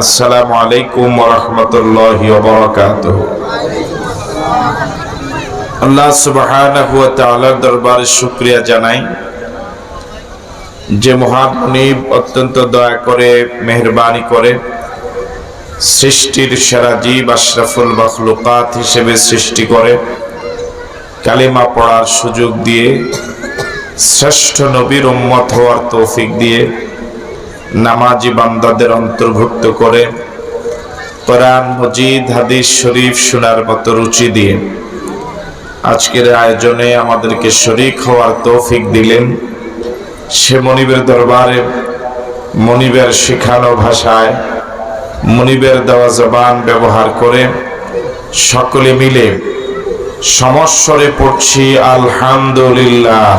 আসসালামু আলাইকুম ওয়া রাহমাতুল্লাহি ওয়া বারাকাতুহু। আল্লাহ সুবহানাহু ওয়া তাআলার দরবারে শুকরিয়া জানাই যে মহান মুনিব অত্যন্ত দয়া করে মেহেরবানি করে সৃষ্টির সেরা জীব আশরাফুল মাখলুকাত হিসেবে সৃষ্টি করে কালিমা পড়ার সুযোগ দিয়ে শ্রেষ্ঠ নবীর উম্মত হওয়ার তৌফিক দিয়ে নামাজি বান্দাদের অন্তর্ভুক্ত করে কোরআন মজিদ হাদিস শরীফ শোনার মতো রুচি দিয়ে আজকের আয়োজনে আমাদেরকে শরীক হওয়ার তৌফিক দিলেন। সে মনিবের দরবারে মনিবের শিখানো ভাষায় মনিবের দেওয়া জবান ব্যবহার করে সকলে মিলে সমস্বরে পড়ছি আলহামদুলিল্লাহ।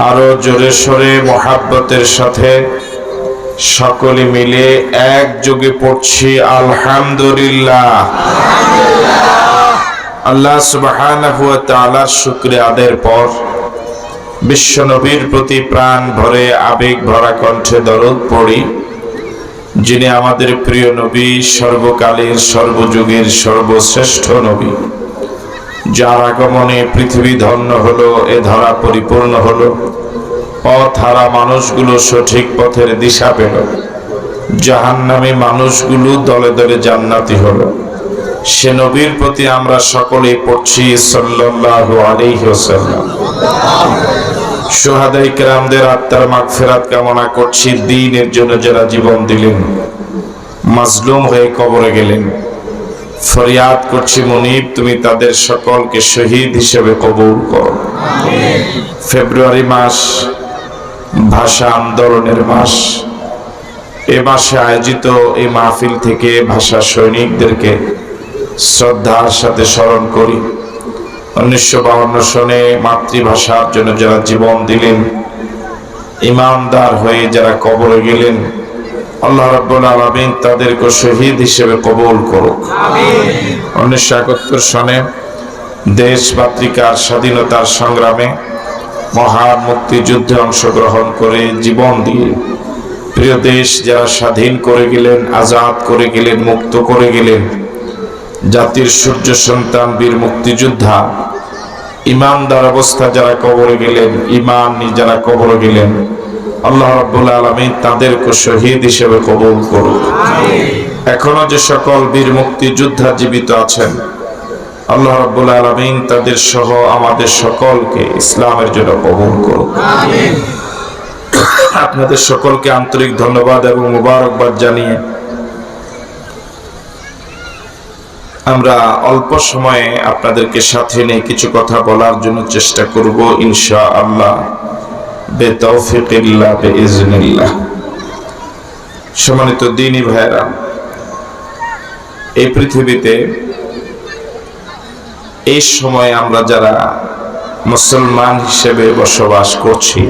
আরো জোরে সোরে মোহাব্বতের সাথে সকলে মিলে একযোগে পড়ছি আলহামদুলিল্লাহ। আল্লাহ সুবহানাহু ওয়া তাআলার শুকরিয়া আদায়ের পর বিশ্ব নবীর প্রতি প্রাণ ভরে আবেগ ভরা কণ্ঠে দরুদ পড়ি, যিনি আমাদের প্রিয় নবী, সর্বকালের সর্বযুগের সর্বশ্রেষ্ঠ নবী, যার আগমনে পৃথিবী ধন্য হলো, এ ধরা পরিপূর্ণ হলো, পথ হারা মানুষগুলো সঠিক পথের দিশা পেল, জাহান্নামী মানুষগুলো দলে দলে জান্নাতি হলো। সে নবীর প্রতি আমরা সকলেই পড়ছি সাল্লাল্লাহু আলাইহি ওয়াসাল্লাম। শুহাদায়ে কেরামদের আত্মার মাগফিরাত কামনা করছি। দ্বীনের জন্য যারা জীবন দিলেন, মাজলুম হয়ে কবরে গেলেন, ফরিয়াদ করছি মুনিব তুমি তাদের সকলকে শহীদ হিসেবে কবুল করো। ফেব্রুয়ারি মাস ভাষা আন্দোলনের মাস। এ মাসে আয়োজিত এই মাহফিল থেকে ভাষা সৈনিকদেরকে শ্রদ্ধার সাথে স্মরণ করি। 1952 সনে মাতৃভাষার জন্য যারা জীবন দিলেন, ইমানদার হয়ে যারা কবরে গেলেন, আল্লাহ রাব্বুল আলামিন তাদেরকে শহীদ হিসেবে কবুল করুক। 1971 সনে দেশ মাতৃকার স্বাধীনতার সংগ্রামে মহান মুক্তিযুদ্ধে অংশগ্রহণ করে জীবন দিয়ে প্রিয় দেশ যারা স্বাধীন করে গেলেন, আজাদ করে গেলেন, মুক্ত করে গেলেন, জাতির সূর্য সন্তান বীর মুক্তিযোদ্ধা ইমানদার অবস্থা যারা কবরে গেলেন, ঈমান নিয়ে যারা কবরে গেলেন, আল্লাহ রাব্বুল আলামিন তাদেরকে শহীদ হিসেবে কবুল করুক। এখনো যে সকল বীর মুক্তিযোদ্ধা জীবিত আছেন, আল্লাহ রাব্বুল আলামিন তাদের সহ আমাদের সকলকে ইসলামের জন্য কবুল করুক। আপনাদের সকলকে আন্তরিক ধন্যবাদ এবং মুবারকবাদ জানিয়ে আমরা অল্প সময়ে আপনাদেরকে সাথে নিয়ে কিছু কথা বলার জন্য চেষ্টা করব ইনশাআল্লাহ, বিতাওফিকিল্লাহ বিইজনিল্লাহ। সম্মানিত দ্বীনী ভাইরা, এই পৃথিবীতে এই সময় আমরা যারা মুসলমান হিসেবে বসবাস করছি,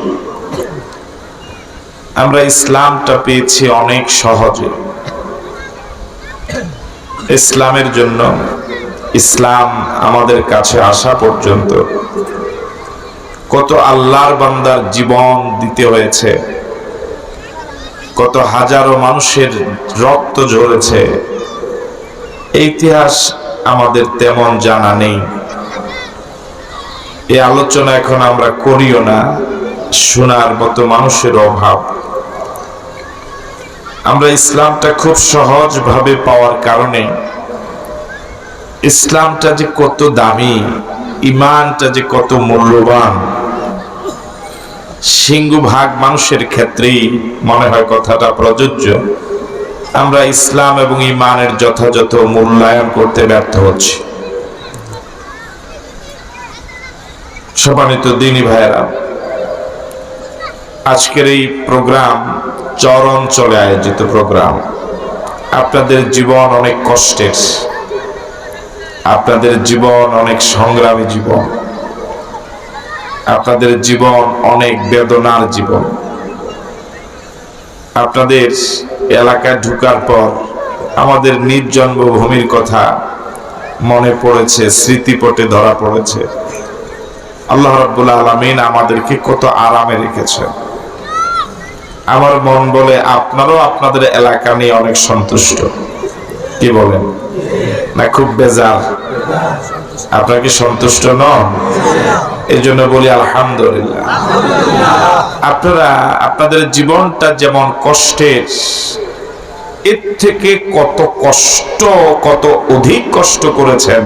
আমরা ইসলামটা পেয়েছি অনেক সহজে। ইসলামের জন্য, ইসলাম আমাদের কাছে আসা পর্যন্ত কত আল্লাহর বান্দার জীবন দিতে হয়েছে, কত হাজারো মানুষের রক্ত ঝরেছে, এই ইতিহাস আমাদের তেমন জানা নেই। এই আলোচনা এখন আমরা করিও না, শোনার মতো মানুষের অভাব। আমরা ইসলামটা খুব সহজভাবে পাওয়ার কারণে, ইসলামটা যে কত দামি, ইমানটা যে কত মূল্যবান, সিংহভাগ মানুষের ক্ষেত্রেই মনে হয় কথাটা প্রযোজ্য। আমরা ইসলাম এবং ইমানের যথাযথ মূল্যায়ন করতে ব্যর্থ হচ্ছি। সম্মানিত দ্বীনী ভাইয়েরা, আজকের এই প্রোগ্রাম চর অঞ্চলে আয়োজিত প্রোগ্রাম। আপনাদের জীবন অনেক কষ্টের, আপনাদের জীবন অনেক সংগ্রামী জীবন, আপনাদের জীবন অনেক বেদনার জীবন। আপনাদের এলাকায় ঢুকার পর আমাদের নিজ জন্মভূমির কথা মনে পড়েছে, স্মৃতিপটে ধরা পড়েছে। আল্লাহ রাব্বুল আলামিন আমাদেরকে কত আরামে রেখেছেন। আমার মন বলে আপনারাও আপনাদের এলাকা নিয়ে অনেক সন্তুষ্ট, কি বলেন? না খুব বেজার? আপনারা কি সন্তুষ্ট নন? এই জন্য বলি আলহামদুলিল্লাহ। আপনারা আপনাদের জীবনটা যেমন কষ্টের, এর থেকে কত কষ্ট, কত অধিক কষ্ট করেছেন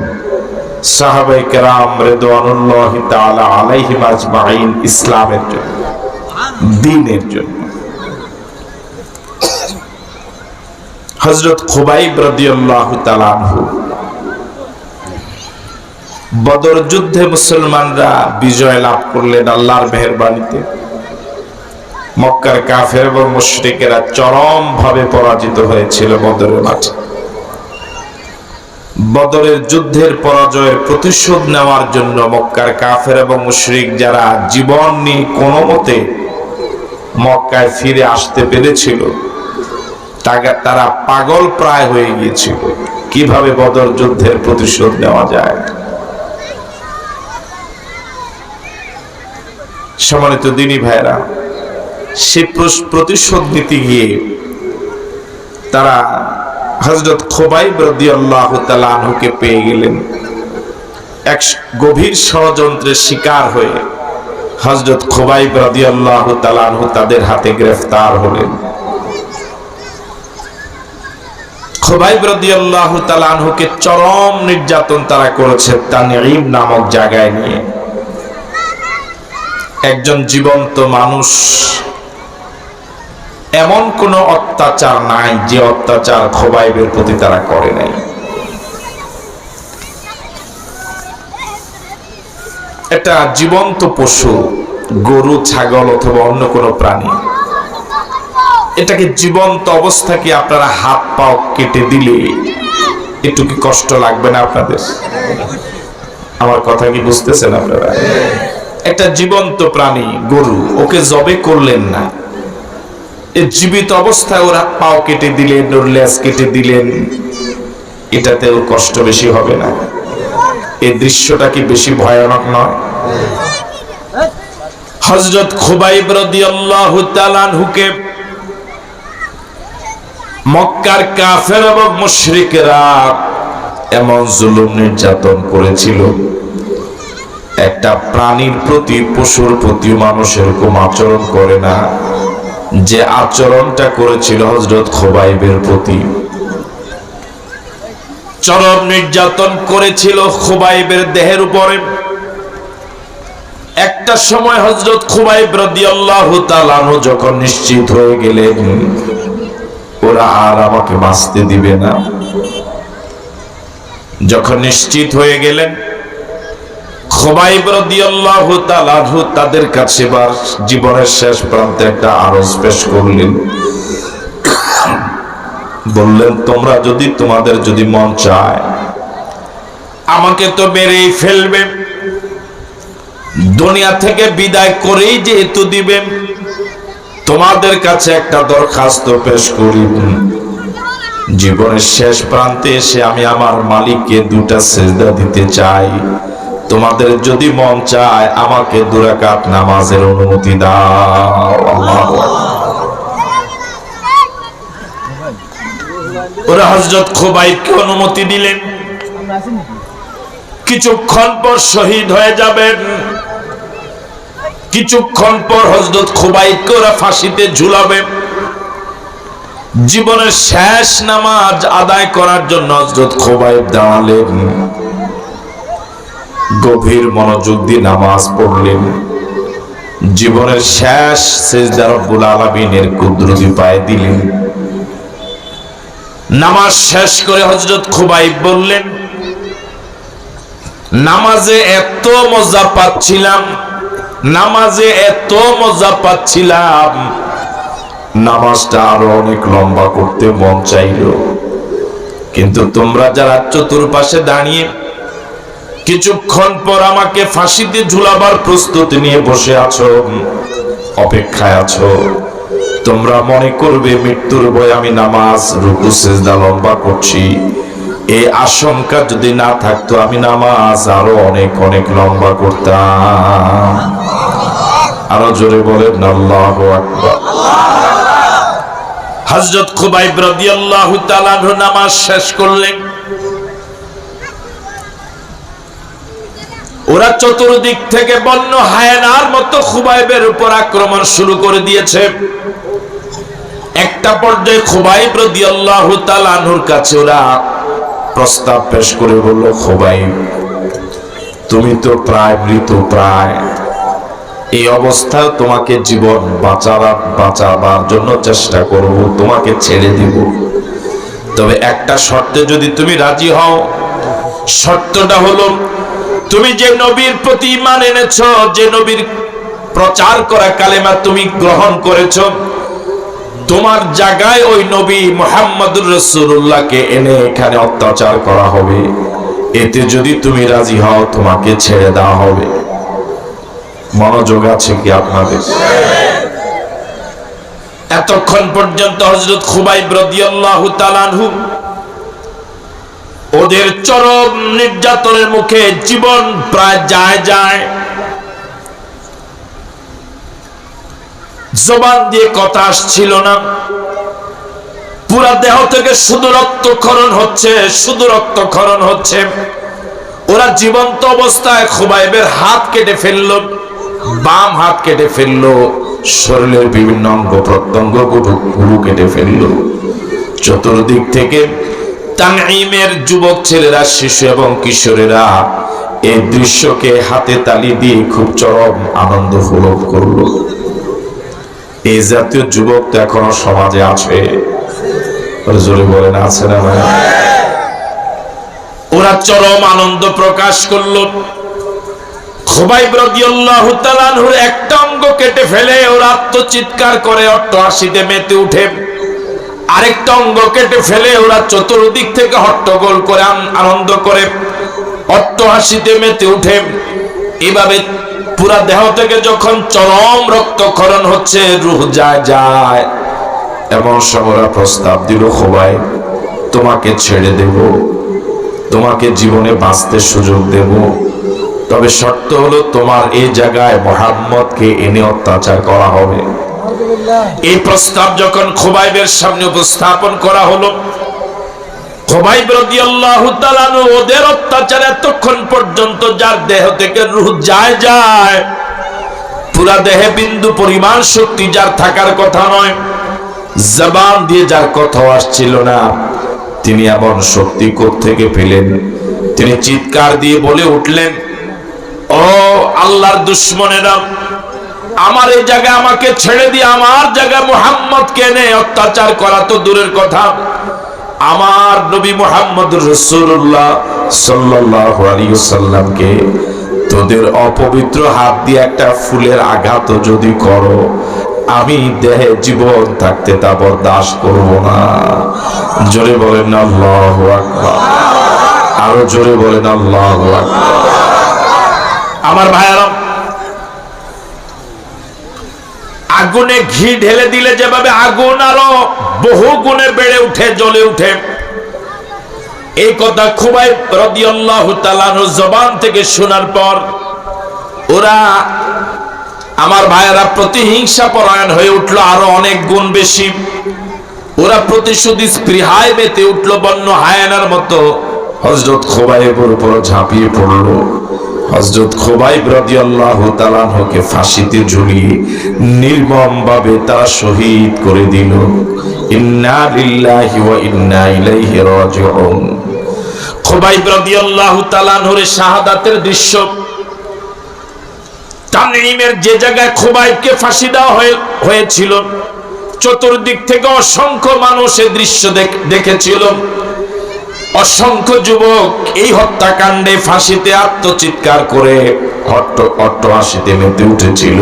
সাহাবায়ে কেরাম রিদওয়ানুল্লাহি তাআলা আলাইহিম আজমাইন ইসলামের জন্য, দ্বীনের জন্য। হযরত খুবাইব রাদিয়াল্লাহু তাআলা আনহু, বদর যুদ্ধে মুসলমানরা বিজয় লাভ করলেন আল্লাহর মেহেরবানিতে। মক্কার কাফের এবং মুশরিকেরা চরম ভাবে পরাজিত হয়েছিল বদরের মাঠে। বদরের যুদ্ধের পরাজয়ের প্রতিশোধ নেওয়ার জন্য মক্কার কাফের এবং মুশরিক যারা জীবন নিয়ে কোনো মতে মক্কায় ফিরে আসতে পেরেছিল, তারা পাগল প্রায় হয়ে গিয়েছিল কিভাবে বদর যুদ্ধের প্রতিশোধ নেওয়া যায়। সম্মানিত দিনী ভাইরা, সে প্রতিশোধ নিতে গিয়ে তারা হযরত খুবাইব রাদিয়াল্লাহু তাআলা আনহুকে পেয়ে গেলেন। এক গভীর ষড়যন্ত্রের শিকার হয়ে হযরত খুবাইব রাদিয়াল্লাহু তাআলা আনহু তাদের হাতে গ্রেফতার হলেন। খুবাইব রাদিয়াল্লাহু তাআলা আনহুকে চরম নির্যাতন তারা করেছে তানঈম নামক জায়গায় নিয়ে। একজন জীবন্ত মানুষ, এমন কোন অত্যাচার নাই যে অত্যাচার খুবাইবের প্রতি তারা করে নাই। এটা জীবন্ত পশু, গরু, ছাগল অথবা অন্য কোনো প্রাণী, এটাকে জীবন্ত অবস্থাকে আপনারা হাত পাও কেটে দিলে একটু কি কষ্ট লাগবে না আপনাদের? আমার কথা কি বুঝতেছেন আপনারা? একটা জীবন্ত প্রাণী গরু, ওকে জবে করলেন না, জীবিত অবস্থায় ওরা পাও কেটে দিলেন, ওর লেজ কেটে দিলেন, এটাতে ওর কষ্ট বেশি হবে না? এই দৃশ্যটা কি বেশি ভয়ানক নয়? হযরত খুবাইব রাদিয়াল্লাহু তাআলা আনহুকে মক্কার কাফের এবং মুশরিকরা এমন জুলুম নির্যাতন করেছিল, একটা প্রাণীর প্রতি, পশুর প্রতি মানুষ এরকম আচরণ করে না যে আচরণটা করেছিল হযরত খুবাইবের প্রতি। চরম নির্যাতন করেছিল খুবাইবের দেহের উপরে। একটা সময় হযরত খুবাইব রাদিয়াল্লাহু তাআলা আনহু যখন নিশ্চিত হয়ে গেলেন ওরা আর আমাকে বাঁচতে দিবে না, যখন নিশ্চিত হয়ে গেলেন, খুবাইব রাদিয়াল্লাহু তাআলা আনহু তাদের কাছে এবার জীবনের শেষ প্রান্তে একটা আরজ পেশ করলেন। বললেন, তোমরা যদি, তোমাদের যদি মন চায় আমাকে তো মেরেই ফেলবে, দুনিয়া থেকে বিদায় করেই যেহেতু দিবেন, তোমাদের কাছে একটা দরখাস্ত পেশ করি। জীবনের শেষ প্রান্তে এসে আমি আমার মালিককে দুটা সিজদা দিতে চাই, তোমাদের যদি মন চায় আমাকে 2 রাকাত নামাজের অনুমতি দাও। আল্লাহু আকবার। ওরা হযরত খুবাইবকে অনুমতি দিলেন। কিছুক্ষণ পর শহীদ হয়ে যাবেন, কিছুক্ষণ পর হযরত খুবাইবকে ওরা ফাঁসিতে ঝুলাবে। জীবনের শেষ নামাজ আদায় করার জন্য হযরত খুবাইব দাঁড়ালেন, গভীর মনোযোগ দিয়ে নামাজ পড়লেন। জীবনের শেষ সিজদা রব্বুল আলামিনের কুদরতি পায়ে দিলেন। নামাজ শেষ করে হযরত খুবাইব বললেন, নামাজে এত মজা পাচ্ছিলাম, নামাজে এত মজা পাচ্ছিলাম, নামাজটা আরো অনেক লম্বা করতে মন চাইল, কিন্তু তোমরা যারা চতুর্পাশে দাঁড়িয়ে কিছুক্ষণ পর আমাকে ফাঁসিতে ঝুলাবার প্রস্তুতি নিয়ে বসে আছো, অপেক্ষায় আছো, তোমরা মনে করবে মৃত্যুর ভয়ে আমি নামাজ, রুকু, সিজদা লম্বা করছি। এই আশঙ্কা যদি না থাকতো আমি নামাজ আরো অনেক অনেক লম্বা করতাম। আরো জোরে বলেন আল্লাহু আকবার। হযরত খুবাইব রাদিয়াল্লাহু তাআলা আনহু নামাজ শেষ করলেন। ওরা চতুর্দিক থেকে বন্য হায়নার মতো খুবাইবের উপর আক্রমণ শুরু করে দিয়েছে। একটা পর্যায়ে খুবাইব রাদিয়াল্লাহু তাআলা আনহুর কাছে ওরা প্রস্তাব পেশ করে বলল, খুবাইব তুমি তো প্রায় মৃত, প্রায় এই অবস্থায় তোমাকে জীবন বাঁচাবার জন্য চেষ্টা করব, তোমাকে ছেড়ে দিব, তবে একটা শর্তে যদি তুমি রাজি হও। শর্তটা হলো তুমি যে নবীর প্রতি ঈমান এনেছো, যে নবীর প্রচার করা কালেমা তুমি গ্রহণ করেছো, তোমার জায়গায় ওই নবী মুহাম্মদুর রাসূলুল্লাহকে এনে এখানে অত্যাচার করা হবে। এতে যদি তুমি রাজি হও তোমাকে ছেড়ে দেওয়া হবে। মনোযোগ আছে কি আপনাদের? এতক্ষণ পর্যন্ত হযরত খুবাইব রাদিয়াল্লাহু তাআলা আনহু ওদের চরম নির্যাতনের মুখে জীবন প্রায় যায়, জবান দিয়ে কথা আসছিল না, পুরা দেহ থেকে শুধু রক্তক্ষরণ হচ্ছে, শুধু রক্তক্ষরণ হচ্ছে। ওরা জীবন্ত অবস্থায় খুবাইবের হাত কেটে ফেললো, বাম হাত কেটে ফেললো, শরীরের বিভিন্ন অঙ্গ প্রত্যঙ্গ গুলো কেটে ফেললো। চতুর্দিক থেকে তানঈমের যুবক ছেলেরা, শিশু এবং কিশোরেরা এই দৃশ্যকে হাতে তালি দিয়ে খুব চরম আনন্দ উপভোগ করলো। এই জাতীয় যুবক তো এখনো সমাজে আছে, জোরে বলেন আছে না ভাই? ওরা চরম আনন্দ প্রকাশ করলো। খুবাইব রাদিয়াল্লাহু তাআলা আনহুর একটা অঙ্গ কেটে ফেলে ওরা আত্মচিৎকার করে অট্টহাসিতে মেতে উঠে, আরেকটা অঙ্গ কেটে ফেলে ওরা চতুর্দিক থেকে হট্টগোল করে আনন্দ করে অট্টহাসিতে মেতে উঠে। এভাবে পুরা দেহ থেকে যখন চরম রক্তক্ষরণ হচ্ছে, রূহ যায়, এমন সময় প্রস্তাব দিল, খুবাইব তোমাকে ছেড়ে দেব, তোমাকে জীবনে বাঁচতে সুযোগ দেব, তবে শর্ত হলো তোমার এই জায়গায় মুহাম্মদকে এনে অত্যাচার করা হবে। এই প্রস্তাব যখন খুবাইবের সামনে উপস্থাপন করা হলো, খুবাইব রাদিয়াল্লাহু তাআলা ওদের অত্যাচার এতক্ষণ পর্যন্ত যার দেহ থেকে রূহ যায়, পুরা দেহে বিন্দু পরিমাণ শক্তি যার থাকার কথা নয়, জবান দিয়ে যার কথা আসছিল না, তিনি এমন শক্তি কোত্থেকে পেলেন? তিনি চিৎকার দিয়ে বলে উঠলেন, ও আল্লাহর দুশমনেরা, আমার এই জায়গায় আমাকে ছেড়ে দিয়ে আমার জায়গায় মুহাম্মদকে এনে অত্যাচার করা তো দূরের কথা, আমার নবী মুহাম্মদুর রাসূলুল্লাহ সাল্লাল্লাহু আলাইহি ওয়াসাল্লামকে তোদের অপবিত্র হাত দিয়ে একটা ফুলের আঘাত যদি করো, আমি দেহে জীবন থাকতে তা বরদাস্ত করব না। জোরে বলেন আল্লাহু আকবার, আরো জোরে বলেন আল্লাহু আকবার। আমার ভাইয়ারা, আগুনে ঘি ঢেলে দিলে যেভাবে আগুন আরো বহু গুণে বেড়ে উঠে, জ্বলে উঠে, এই কথা খুবাইব রাদিয়াল্লাহু তাআলা আনহুর জবান থেকে শোনার পর ওরা, আমার ভাইয়েরা, প্রতিহিংসা পরায়ণ হয়ে উঠলো আরো অনেক গুণ বেশি। ওরা প্রতিশোধী স্পৃহায় মেতে উঠলো, বন্য হায়নার মতো হযরত খুবাইবের উপর ঝাঁপিয়ে পড়লো। হযরত খুবাইব রাদিয়াল্লাহু তাআলা আনহুকে ফাঁসিতে ঝুলিয়ে নির্মমভাবে তারা শহীদ করে দিল। ইন্না লিল্লাহি ওয়া ইন্না ইলাইহি রাজিউন। খুবাইব রাদিয়াল্লাহু তাআলা আনহুর শাহাদাতের দৃশ্য, তানঈমের যে জায়গায় খুবাইবকে ফাঁসি দেওয়া হয়েছিল, চতুর্দিক থেকে অসংখ্য মানুষ এই দৃশ্য দেখেছিল। অসংখ্য যুবক এই হত্যাকাণ্ডে ফাঁসিতে আত্মচিৎকার করে অট্টহাসিতে মেতে উঠেছিল।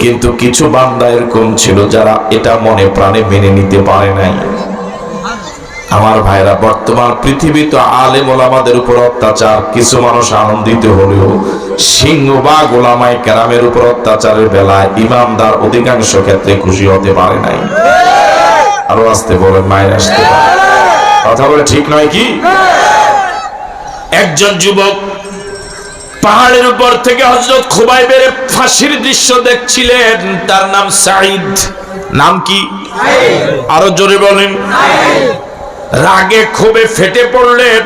কিন্তু কিছু বান্দা এরকম ছিল যারা এটা মনে প্রাণে মেনে নিতে পারে নাই। আমার ভাইরা, বর্তমান পৃথিবী তো আলেম ওলামাদের উপর অত্যাচার, কিছু মানুষ আনন্দিত হলেও সিংহভাগ ওলামায়ে কেরামের উপর অত্যাচারের বেলায় ইমামদার অধিকাংশ ক্ষেত্রে খুশি হতে পারে নাই। আরো আসতে বলেন, মায়ের আসতে পারে, কথা বলে ঠিক নয় কি? একজন যুবক পাহাড়ের উপর থেকে হযরত খুবাইবের ফাঁসির দৃশ্য দেখছিলেন। তার নাম সাঈদ। নাম কি? আরো জোরে বলেন। রাগে ক্ষোভে ফেটে পড়লেন।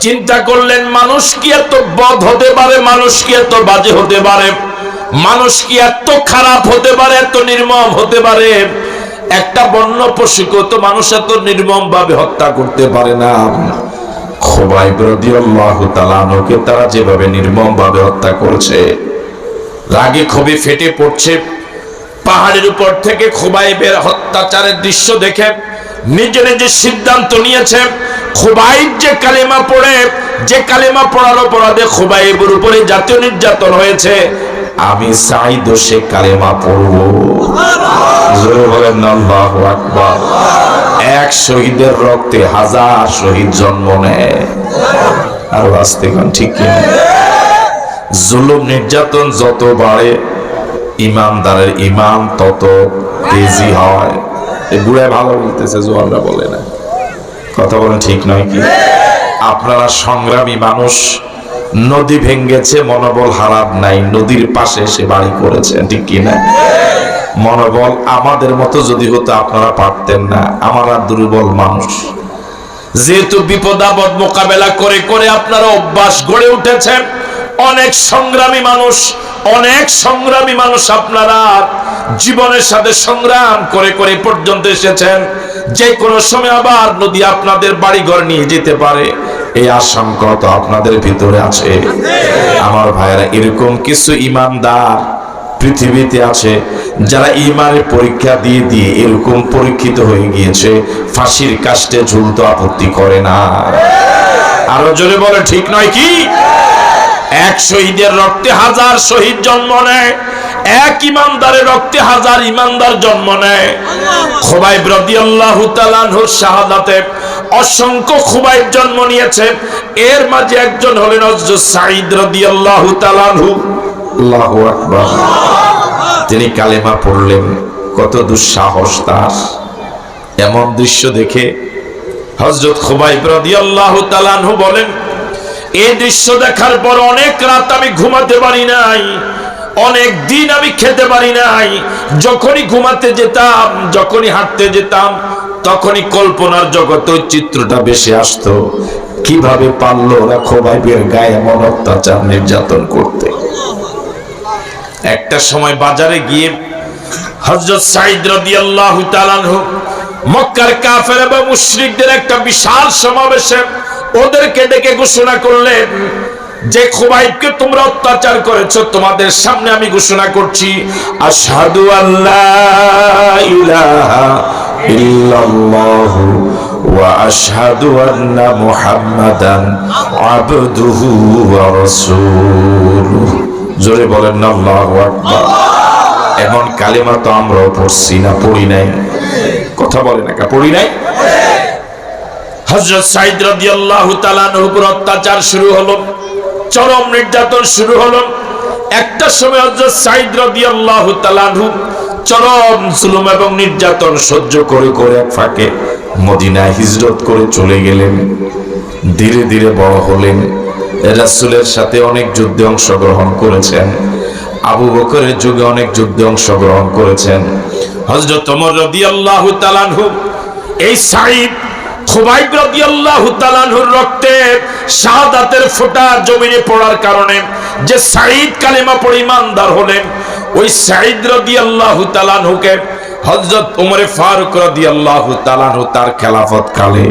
চিন্তা করলেন, মানুষ কি এত বদ হতে পারে? মানুষ কি এত বাজে হতে পারে? মানুষ কি এত খারাপ হতে পারে, এত নির্মম হতে পারে? একটা বন্য পশুকে তো মানুষ এত নির্মম ভাবে হত্যা করতে পারে না। খুবাইব রাদিয়াল্লাহু তাআলা আনহুকে তারা যেভাবে নির্মম ভাবে হত্যা করেছে, রাগে ক্ষোভে ফেটে পড়ছে। পাহাড়ের উপর থেকে খুবাইবের অত্যাচারের দৃশ্য দেখে নিজে নিজে সিদ্ধান্ত নিয়েছে, খুবাইব যে কালেমা পড়ে, যে কালেমা পড়ার অপরাধে খুবাইবের উপরে জাতীয় নির্যাতন হয়েছে, আমি সাঈদ সে কালেমা পড়ব। জোরে বলেন আল্লাহু আকবার। এক শহীদের রক্তে হাজার শহীদ জন্ম নেয়। আর আসতে কোন ঠিক কি? জুলুম নির্যাতন যত বাড়ে, ইমানদারের ইমান তত তেজি হয়। এই বুড়ায় ভালো বলতেছে, জোয়ানরা বলে না। কথা বলেন ঠিক নয় কি? আপনারা সংগ্রামী মানুষ, নদী ভেঙ্গেছে, মনোবল হারান নাই, নদীর পাশে এসে বাড়ি করেছেন, ঠিক কি না? মনোবল আমাদের মতো যদি হতো আপনারা পারতেন না। আমরা দুর্বল মানুষ, যেহেতু বিপদ আপদ মোকাবেলা করে করে আপনারা অভ্যাস গড়ে উঠেছেন। অনেক সংগ্রামী মানুষ, অনেক সংগ্রামী মানুষ আপনারা জীবনের সাথে সংগ্রাম করে করে পর্যন্ত এসেছেন। যে কোনো সময় আবার নদী আপনাদের বাড়িঘর নিয়ে যেতে পারে, এই আশঙ্কা তো আপনাদের ভিতরে আছে। আমার ভাইয়েরা, এরকম কিছু ইমানদার পৃথিবীতে আছে যারা ইমানের পরীক্ষা দিয়ে দিয়ে এরকম পরীক্ষিত হয়ে গিয়েছে, ফাঁসির কাস্টে ঝুলতে আপত্তি করে না। আরো জোরে বলে ঠিক নয় কি? এক শহীদের রক্তে হাজার শহীদ জন্ম নেয়, এক ইমানদারের রক্তে হাজার ইমানদার জন্ম নেয়। খুবাইব রাদিয়াল্লাহু তাআলা আনহুর শাহাদাতে অসংখ্য খুবাইব জন্ম নিয়েছে। এর মাঝে একজন হলেন হযরত সাঈদ রাদিয়াল্লাহু তাআলা আনহু। আল্লাহু আকবার। তিনি কালেমা পড়লেন, কত দুঃসাহস তার! এমন দৃশ্য দেখে হযরত খুবাইব রাদিয়াল্লাহু তাআলা আনহু বলেন, এই দৃশ্য দেখার পর অনেক রাত আমি ঘুমাতে পারি নাই, অনেক দিন আমি খেতে পারি নাই। যখনই ঘুমাতে যেতাম, যখনই হাঁটতে যেতাম, তখনই কল্পনার জগতে ওই চিত্রটা ভেসে আসতো। কিভাবে পারলো ওরা খুবাইবের গায়ে এমন অত্যাচার নির্যাতন করতে। একটা সময় বাজারে গিয়ে হযরত সাঈদ রাদিয়াল্লাহু তাআলা আনহু মক্কার কাফের এবং মুশরিকদের একটা বিশাল সমাবেশে ওদেরকে ডেকে ঘোষণা করলেন যে খুবাইবকে তোমরা অত্যাচার করেছো, তোমাদের সামনে আমি ঘোষণা করছি, আশহাদু আল্লা ইলাহা ইল্লাল্লাহু ওয়া আশহাদু আন্না মুহাম্মাদান আবদুহু ওয়া রাসূলুহু। জোরে বলেন না আল্লাহু আকবার। এমন কালেমা তো আমরাও পড়ছি না, পড়ি নাই? কথা বলে না, পড়ি নাই? হযরত সাঈদ রাদিয়াল্লাহু তাআলা আনহুর উপর অত্যাচার শুরু হলো, চরম নির্যাতন শুরু হলো। একটা সময় হযরত সাঈদ রাদিয়াল্লাহু তাআলা আনহু চরম জুলুম এবং নির্যাতন সহ্য করে করে এক ফাঁকে মদিনায় হিজরত করে চলে গেলেন। ধীরে ধীরে বড় হলেন, রাসূলের সাথে অনেক যুদ্ধে অংশগ্রহণ করেছেন, আবু বকরের যুগে অনেক যুদ্ধে অংশগ্রহণ করেছেন। হযরত ওমর রাদিয়াল্লাহু তাআলা আনহু এই সাঈদ খুবাইব রাদিয়াল্লাহু তাআলা আনহুর রক্তে শাহাদাতের ফোঁটা জমিনে পড়ার কারণে যে সাঈদ কালেমা পড়ে ইমানদার হলেন, ওই সাঈদ রাদিয়াল্লাহু তাআলা আনহুকে হযরত ওমর ফারুক রাদিয়াল্লাহু তাআলা আনহু তার খেলাফত কালে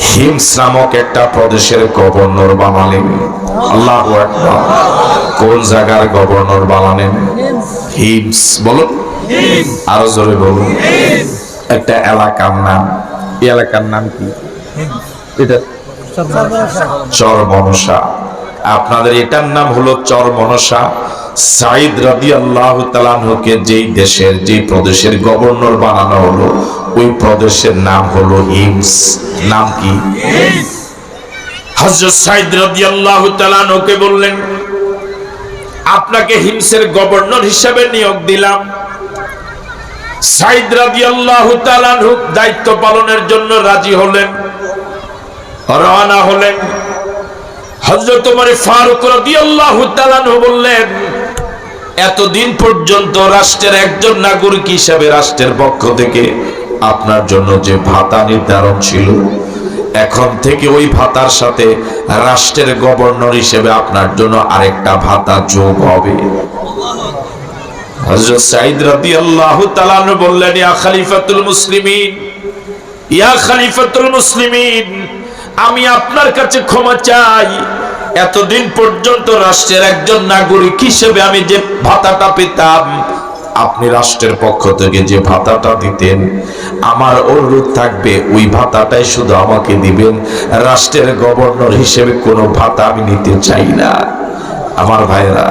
হিমস নামক একটা প্রদেশের গভর্নর বানালেন। আল্লাহু আকবার। কোন জায়গার গভর্নর বানালেন? হিমস। বলুন, আরো জোরে বলুন। একটা এলাকার নাম। এই এলাকার নাম কি? এটা চরমনসা। আপনাদের এটার নাম হলো চরমনসা। সাঈদ রাদিয়াল্লাহু তাআলা আনহুকে যেই দেশের, যেই প্রদেশের গভর্নর বানানো হলো, ওই প্রদেশের নাম হলো হিমস। নাম কি? হযরত সাঈদ রাদিয়াল্লাহু তাআলা আনহুকে বললেন, আপনাকে হিমসের গভর্নর হিসেবে নিয়োগ দিলাম। সাঈদ রাদিয়াল্লাহু তাআলা আনহু দায়িত্ব পালনের জন্য রাজি হলেন, রওনা হলেন। হযরত ওমর ফারুক রাদিয়াল্লাহু তাআলা বললেন, এতদিন পর্যন্ত রাষ্ট্রের একজন নাগরিক হিসেবে রাষ্ট্রের পক্ষ থেকে আপনার জন্য যে ভাতা নির্ধারণ ছিল, এখন থেকে ওই ভাতার সাথে রাষ্ট্রের গভর্নর হিসেবে আপনার জন্য আরেকটা ভাতা যোগ হবে। হযরত সাঈদ রাদিয়াল্লাহু তাআলা বললেন, ইয়া খলিফাতুল মুসলিমিন, ইয়া খলিফাতুল মুসলিমিন, আমি আপনার কাছে ক্ষমা চাই। এতদিন পর্যন্ত রাষ্ট্রের একজন নাগরিক হিসেবে আমি যে ভাতাটা পেতাম, আপনি রাষ্ট্রের পক্ষ থেকে যে ভাতাটা দিতেন, আমার অনুরোধ থাকবে ওই ভাতাটাই শুধু আমাকে দিবেন। রাষ্ট্রের গভর্নর হিসেবে কোনো ভাতা আমি নিতে চাই না। আমার ভাইরা,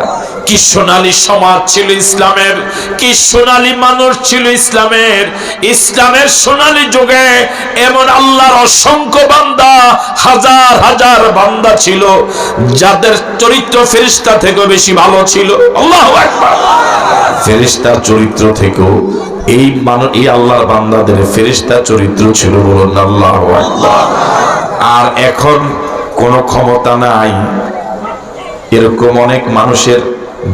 কি সোনালী সমাজ ছিল ইসলামের, কি সোনালী মানুষ ছিল ইসলামের। ইসলামের সোনালী যুগে এমন আল্লাহর অসংখ্য বান্দা, হাজার হাজার বান্দা ছিল যাদের চরিত্র ফেরেশতা থেকেও বেশি ভালো ছিল। আল্লাহু আকবার। ফেরেশতার চরিত্র থেকেও এই আল্লাহর বান্দাদের ফেরেশতার চরিত্র ছিল, বলুন আল্লাহু আকবার। আর এখন কোনো ক্ষমতা নাই, এরকম অনেক মানুষের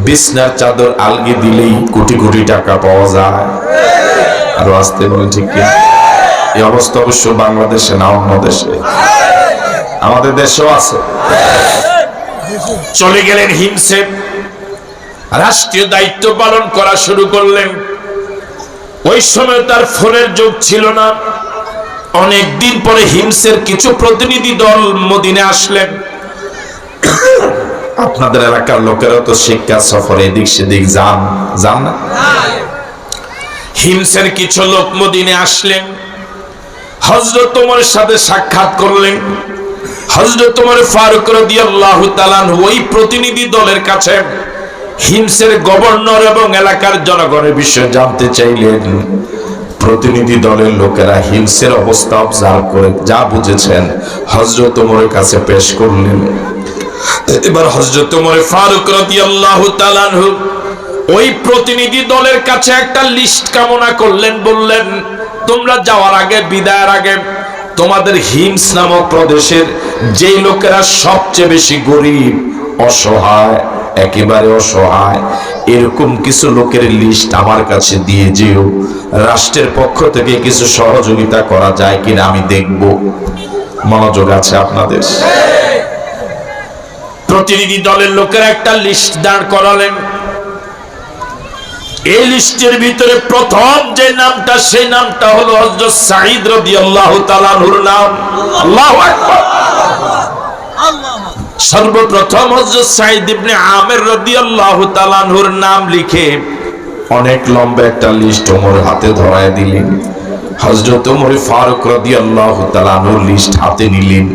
বিছনার চাদর আলগি দিলেই কোটি কোটি টাকা পাওয়া যায়। আর আসতে বলেন ঠিক কি? এই অবস্থা অবশ্য বাংলাদেশে না, অন্য দেশে, আমাদের দেশেও আছে। চলে গেলেন হিমসে, রাষ্ট্রীয় দায়িত্ব পালন করা শুরু করলেন। ওই সময় তার ফোনের যুগ ছিল না। অনেক দিন পরে হিমসের কিছু প্রতিনিধি দল মদিনে আসলেন। আপনাদের এলাকার লোকেরা তো শিক্ষা সফরে এদিক সেদিক যান না? হিমসের কিছু লোক মদিনে আসলেন, হযরত ওমরের সাথে সাক্ষাৎ করলেন। হযরত ওমর ফারুক রাদিয়াল্লাহু তাআলা ওই প্রতিনিধি দলের কাছে হিমসের গভর্নর এবং এলাকার জনগণের বিষয়ে জানতে চাইলেন। প্রতিনিধি দলের লোকেরা হিমসের অবস্থা অবজার্ভ করে যা বুঝেছেন হযরত ওমরের কাছে পেশ করলেন। এবার হযরত ওমর ফারুক রাদিয়াল্লাহু তাআলা ওই প্রতিনিধি দলের কাছে একটা লিস্ট কামনা করলেন। বললেন, তোমরা যাওয়ার আগে, বিদায়ের আগে, তোমাদের হিমস নামক প্রদেশের যেই লোকেরা সবচেয়ে বেশি গরিব, অসহায়, একেবারে অসহায়, এরকম কিছু লোকের লিস্ট আমার কাছে দিয়ে যেও। রাষ্ট্রের পক্ষ থেকে কিছু সহযোগিতা করা যায় কিনা আমি দেখব। মনোযোগ আছে আপনাদের? প্রতিনিধি দলের লোকেরা একটা লিস্ট দাঁড় করালেন। এই লিস্টের ভিতরে প্রথম যে নামটা, সেই নামটা হলো হযরত সাঈদ রাদিয়াল্লাহু তাআলা আনহুর নাম। আল্লাহু আকবার। সর্বপ্রথম হযরত সাঈদ ইবনে আমির রাদিয়াল্লাহু তাআলা আনহুর নাম লিখে অনেক লম্বা একটা লিস্ট ওমর হাতে ধরায় দিলেন। হযরত ওমর ফারুক রাদিয়াল্লাহু তাআলা আনহুর লিস্ট হাতে নিলেন,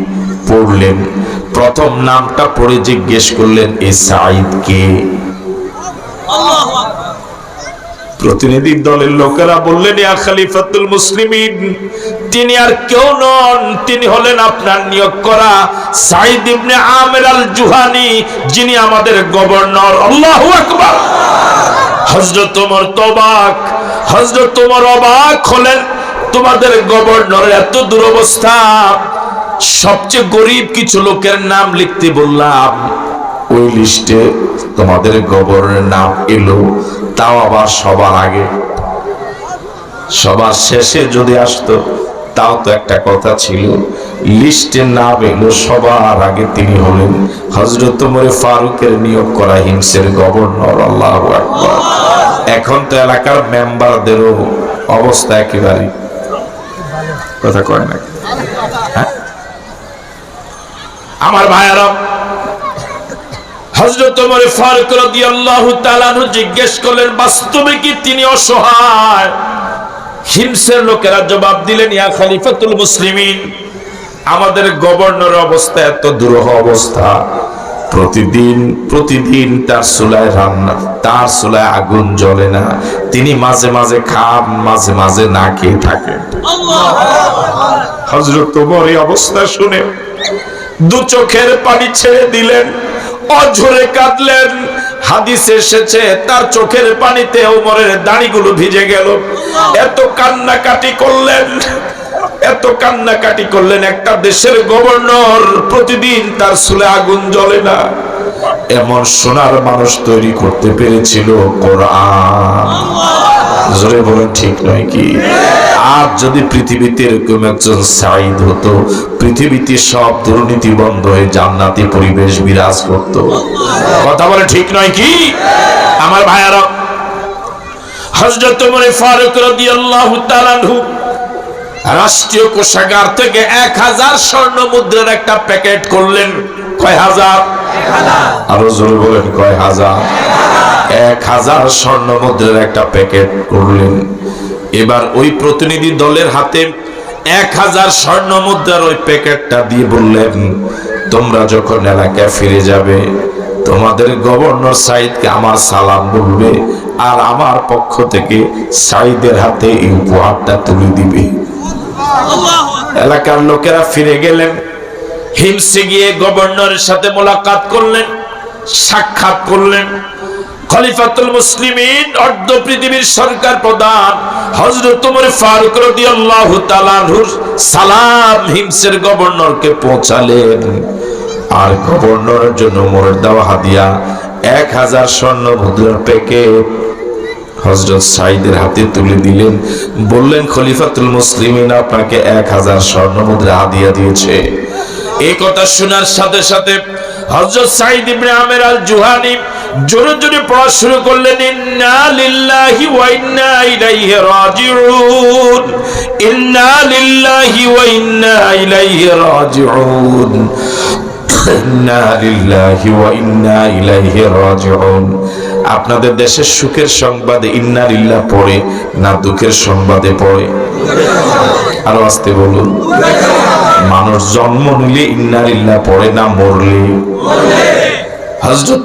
পড়লেন। প্রথম নামটা পড়ে জিজ্ঞেস করলেন, এই সাঈদ কে? আল্লাহু আকবার। প্রতিনিধি দলের লোকেরা বললেন, ইয়া খলিফাতুল মুসলিমিন, তিনি আর কেউ নন, তিনি হলেন আপনার নিয়োগ করা সাঈদ ইবনে আমির আল জুহানি, যিনি আমাদের গভর্নর। আল্লাহু আকবার। হযরত ওমর তবাক, হযরত ওমর অবাক হলেন, তোমাদের গভর্নরের এত দুরবস্থা, সবচেয়ে গরিব কিছু লোকের নাম লিখতে বললাম, ওই লিস্টে তোমাদের গভর্নরের নাম এলো, তাও আবার সবার আগে। সবার শেষে যদি আসতো তাও তো একটা কথা ছিল, লিস্টে নাম এলো সবার আগে, তিনি হলেন হযরত ওমর ফারুকের নিয়োগ করা হিমসের গভর্নর। আল্লাহু আকবার। এখন তো এলাকার মেম্বারদেরও অবস্থা একেবারে, কথা কয় না? হ্যাঁ আমার ভাইয়ারা, হযরত ওমর ফারুক রাদিয়াল্লাহু তাআলা আনহু জিজ্ঞেস করলেন, বাস্তবে কি তিনি অসহায়? হিমসের লোকেরা জবাব দিলেন, ইয়া খলিফাতুল মুসলিমিন, আমাদের গভর্নরের অবস্থা এত দুরূহ অবস্থা, প্রতিদিন তার চুলায় রান্না, তার চুলায় আগুন জ্বলে না, তিনি মাঝে মাঝে খান, মাঝে মাঝে না খেয়ে থাকেন। হযরত ওমর এই অবস্থা শুনে দু চোখের পানি ছেড়ে দিলেন, অঝরে কাঁদলেন। হাদিসে এসেছে তার চোখের পানিতে ওমরের দাড়িগুলো ভিজে গেল, এত কান্নাকাটি করলেন। এত কান্নাকাটি করলেন। একটা দেশের গভর্নর প্রতিদিন তার চুলে আগুন জ্বলে না, এমন সোনার মানুষ তৈরি করতে পেরেছিল কোরআন। জোরে বলেন ঠিক নয় কি? আর যদি পৃথিবীতে এরকম একজন সাঈদ হতো, পৃথিবীতে সব দুর্নীতি বন্ধ হয়ে জান্নাতি পরিবেশ বিরাজ করত। কথা বলে ঠিক নয় কি আমার ভাইয়ারা? হযরত ওমর ফারুক রাদিয়াল্লাহু তাআলা আনহু রাষ্ট্রীয় কোষাগার থেকে 1000 স্বর্ণ মুদ্রার একটা প্যাকেট করলেন। কয় হাজার? আরো জোরে বলেন কয় হাজার? 1000 স্বর্ণ মুদ্রার একটা প্যাকেট করলেন। এবার ওই প্রতিনিধি দলের হাতে 1000 স্বর্ণ মুদ্রার ওই প্যাকেটটা দিয়ে বললেন, তোমরা যখন এলাকায় ফিরে যাবে তোমাদের গভর্নর সাঈদকে আমার সালাম বলবে, আর আমার পক্ষ থেকে সাঈদের হাতে এই উপহারটা তুলে দিবে। এলাকার লোকেরা ফিরে গেলেন। হিমসে গিয়ে গভর্নরের সাথে মোলাকাত করলেন, সাক্ষাৎ করলেন। খলিফাতুল মুসলিমিন, অর্ধ পৃথিবীর সরকার প্রধান হযরত ওমর ফারুক রাদিয়াল্লাহু তাআলা আনহুর সালাম হিমসের গভর্নরকে পৌঁছালেন। আর গভর্নরের জন্য ওমরের দেওয়া হাদিয়া 1000 স্বর্ণ মুদ্রার প্যাকেট হযরত সাঈদের হাতে তুলে দিলেন। বললেন, খলিফাতুল মুসলিমিন আপনাকে 1000 স্বর্ণ মুদ্রা হাদিয়া দিয়েছে। এই কথা শোনার সাথে সাথে হযরত সাঈদ ইবনে আমির আল জুহানি জোরে জোরে পড়া শুরু করলেন, ইন্না লিল্লাহি ওয়া ইন্না ইলাইহি রাজিউন, ইন্না লিল্লাহি ওয়া ইন্না ইলাইহি রাজিউন, ইন্না লিল্লাহি ওয়া ইন্না ইলাইহি রাজিউন। আপনাদের দেশের সুখের সংবাদে ইন্না লিল্লাহ পড়ে না দুঃখের সংবাদে পড়ে? আরো আস্তে বলুন। মানুষ জন্ম নিলে ইন্না লিল্লাহ পড়ে না মরলে? হযরত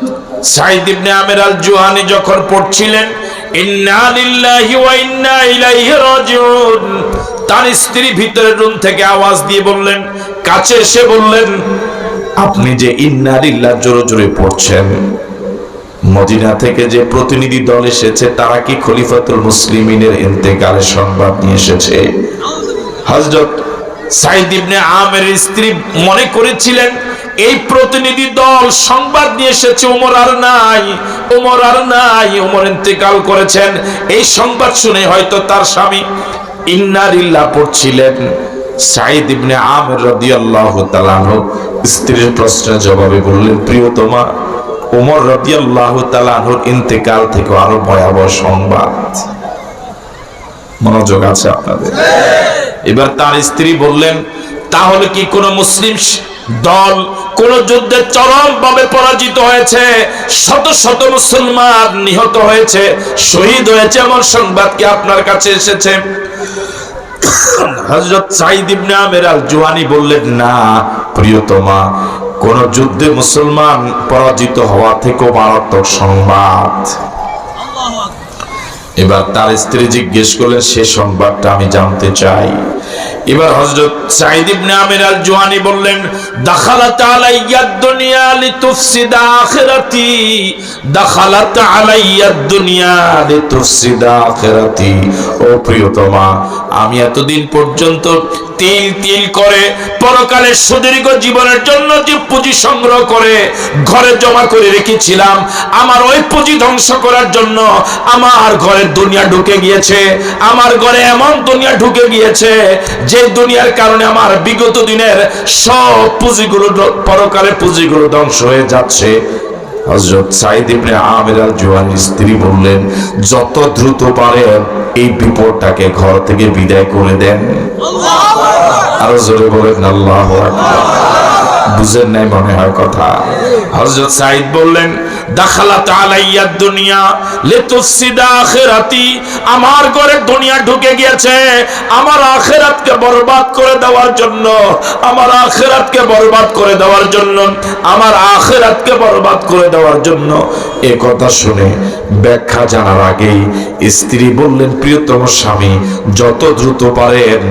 সাঈদ ইবনে আমির আল জুহানি যখন পড়ছিলেন ইন্না লিল্লাহি ওয়া ইন্না ইলাইহি রাজিউন, তার স্ত্রী ভিতরের রুম থেকে আওয়াজ দিয়ে বললেন, কাছে এসে বললেন, আপনি যে ইন্না লিল্লাহ জোরে জোরে পড়ছেন, মদিনা থেকে যে প্রতিনিধি দল এসেছে তারা কি খলিফাতুল মুসলিমিনের ইন্তেকালের সংবাদ নিয়ে এসেছে? হযরত সাঈদ ইবনে আমিরের স্ত্রী মনে করেছিলেন এই প্রতিনিধি দল সংবাদ নিয়ে এসেছে ওমর আর নাই, ওমর আর নাই, ওমর ইন্তেকাল করেছেন। এই সংবাদ শুনে হয়তো তার স্বামী ইন্না লিল্লাহ পড়ছিলেন। সাঈদ ইবনে আমির রাদিয়াল্লাহু তাআলা আনহু স্ত্রীর প্রশ্নের জবাবে বললেন, প্রিয়তমা, ওমর রাদিয়াল্লাহু তাআলা আনহুর ইন্তেকাল থেকে আরো ভয়াবহ সংবাদ। মনোযোগ আছে আপনাদের? এবার তার স্ত্রী বললেন, তাহলে কি কোন মুসলিম দল কোন যুদ্ধে চরমভাবে পরাজিত হয়েছে, শত শত মুসলমান নিহত হয়েছে, শহীদ হয়েছে, এমন সংবাদ কি আপনার কাছে এসেছে? হযরত সাঈদ ইবনে আমির আল জুহানি বললেন, না প্রিয়তমা, কোন যুদ্ধে মুসলমান পরাজিত হওয়া থেকে মারাত্মক সংবাদ। এবার তার স্ত্রী জিজ্ঞেস করলেন, সে সংবাদটা আমি জানতে চাই। এবার হযরত সাঈদ ইবনে আমির আল জুহানি বললেন, দাখালাত আলাইয়াদ দুনিয়া লিতুফসিদা আখিরাতি, দাখালাত আলাইয়াদ দুনিয়া লিতুফসিদা আখিরাতি। ও প্রিয়তমা, আমি এতদিন পর্যন্ত তিল তিল করে পরকালের সুদীর্ঘ জীবনের জন্য যে পুঁজি সংগ্রহ করে ঘরে জমা করে রেখেছিলাম, আমার ওই পুঁজি ধ্বংস করার জন্য আমার ঘরে দুনিয়া ঢুকে গিয়েছে। আমার ঘরে এমন দুনিয়া ঢুকে গিয়েছে যে দুনিয়ার কারণে আমার বিগত দিনের সব পুঁজিগুলো, পরকালের পুঁজিগুলো ধ্বংস হয়ে যাচ্ছে। হযরত সাঈদ ইবনে আমির আল জুহানির স্ত্রী বললেন, যত দ্রুত পারেন এই বিপদটাকে ঘর থেকে বিদায় করে দেন। আরো জোরে বলেন আল্লাহু আকবার। বুঝেন নাই মনে হয় কথা? হযরত সাঈদ বললেন, দাখালাত আলাইয়াদ দুনিয়া লিতুফসিদা আখিরাতি, আমার ঘরে দুনিয়া ঢুকে গিয়েছে আমার আখিরাতকে বরবাদ করে দেওয়ার জন্য, আমার আখিরাতকে বরবাদ করে দেওয়ার জন্য, আমার আখিরাতকে বরবাদ করে দেওয়ার জন্য। এই কথা শুনে ব্যাখ্যা জানার আগেই স্ত্রী বললেন, প্রিয়তম স্বামী, যত দ্রুত পারেন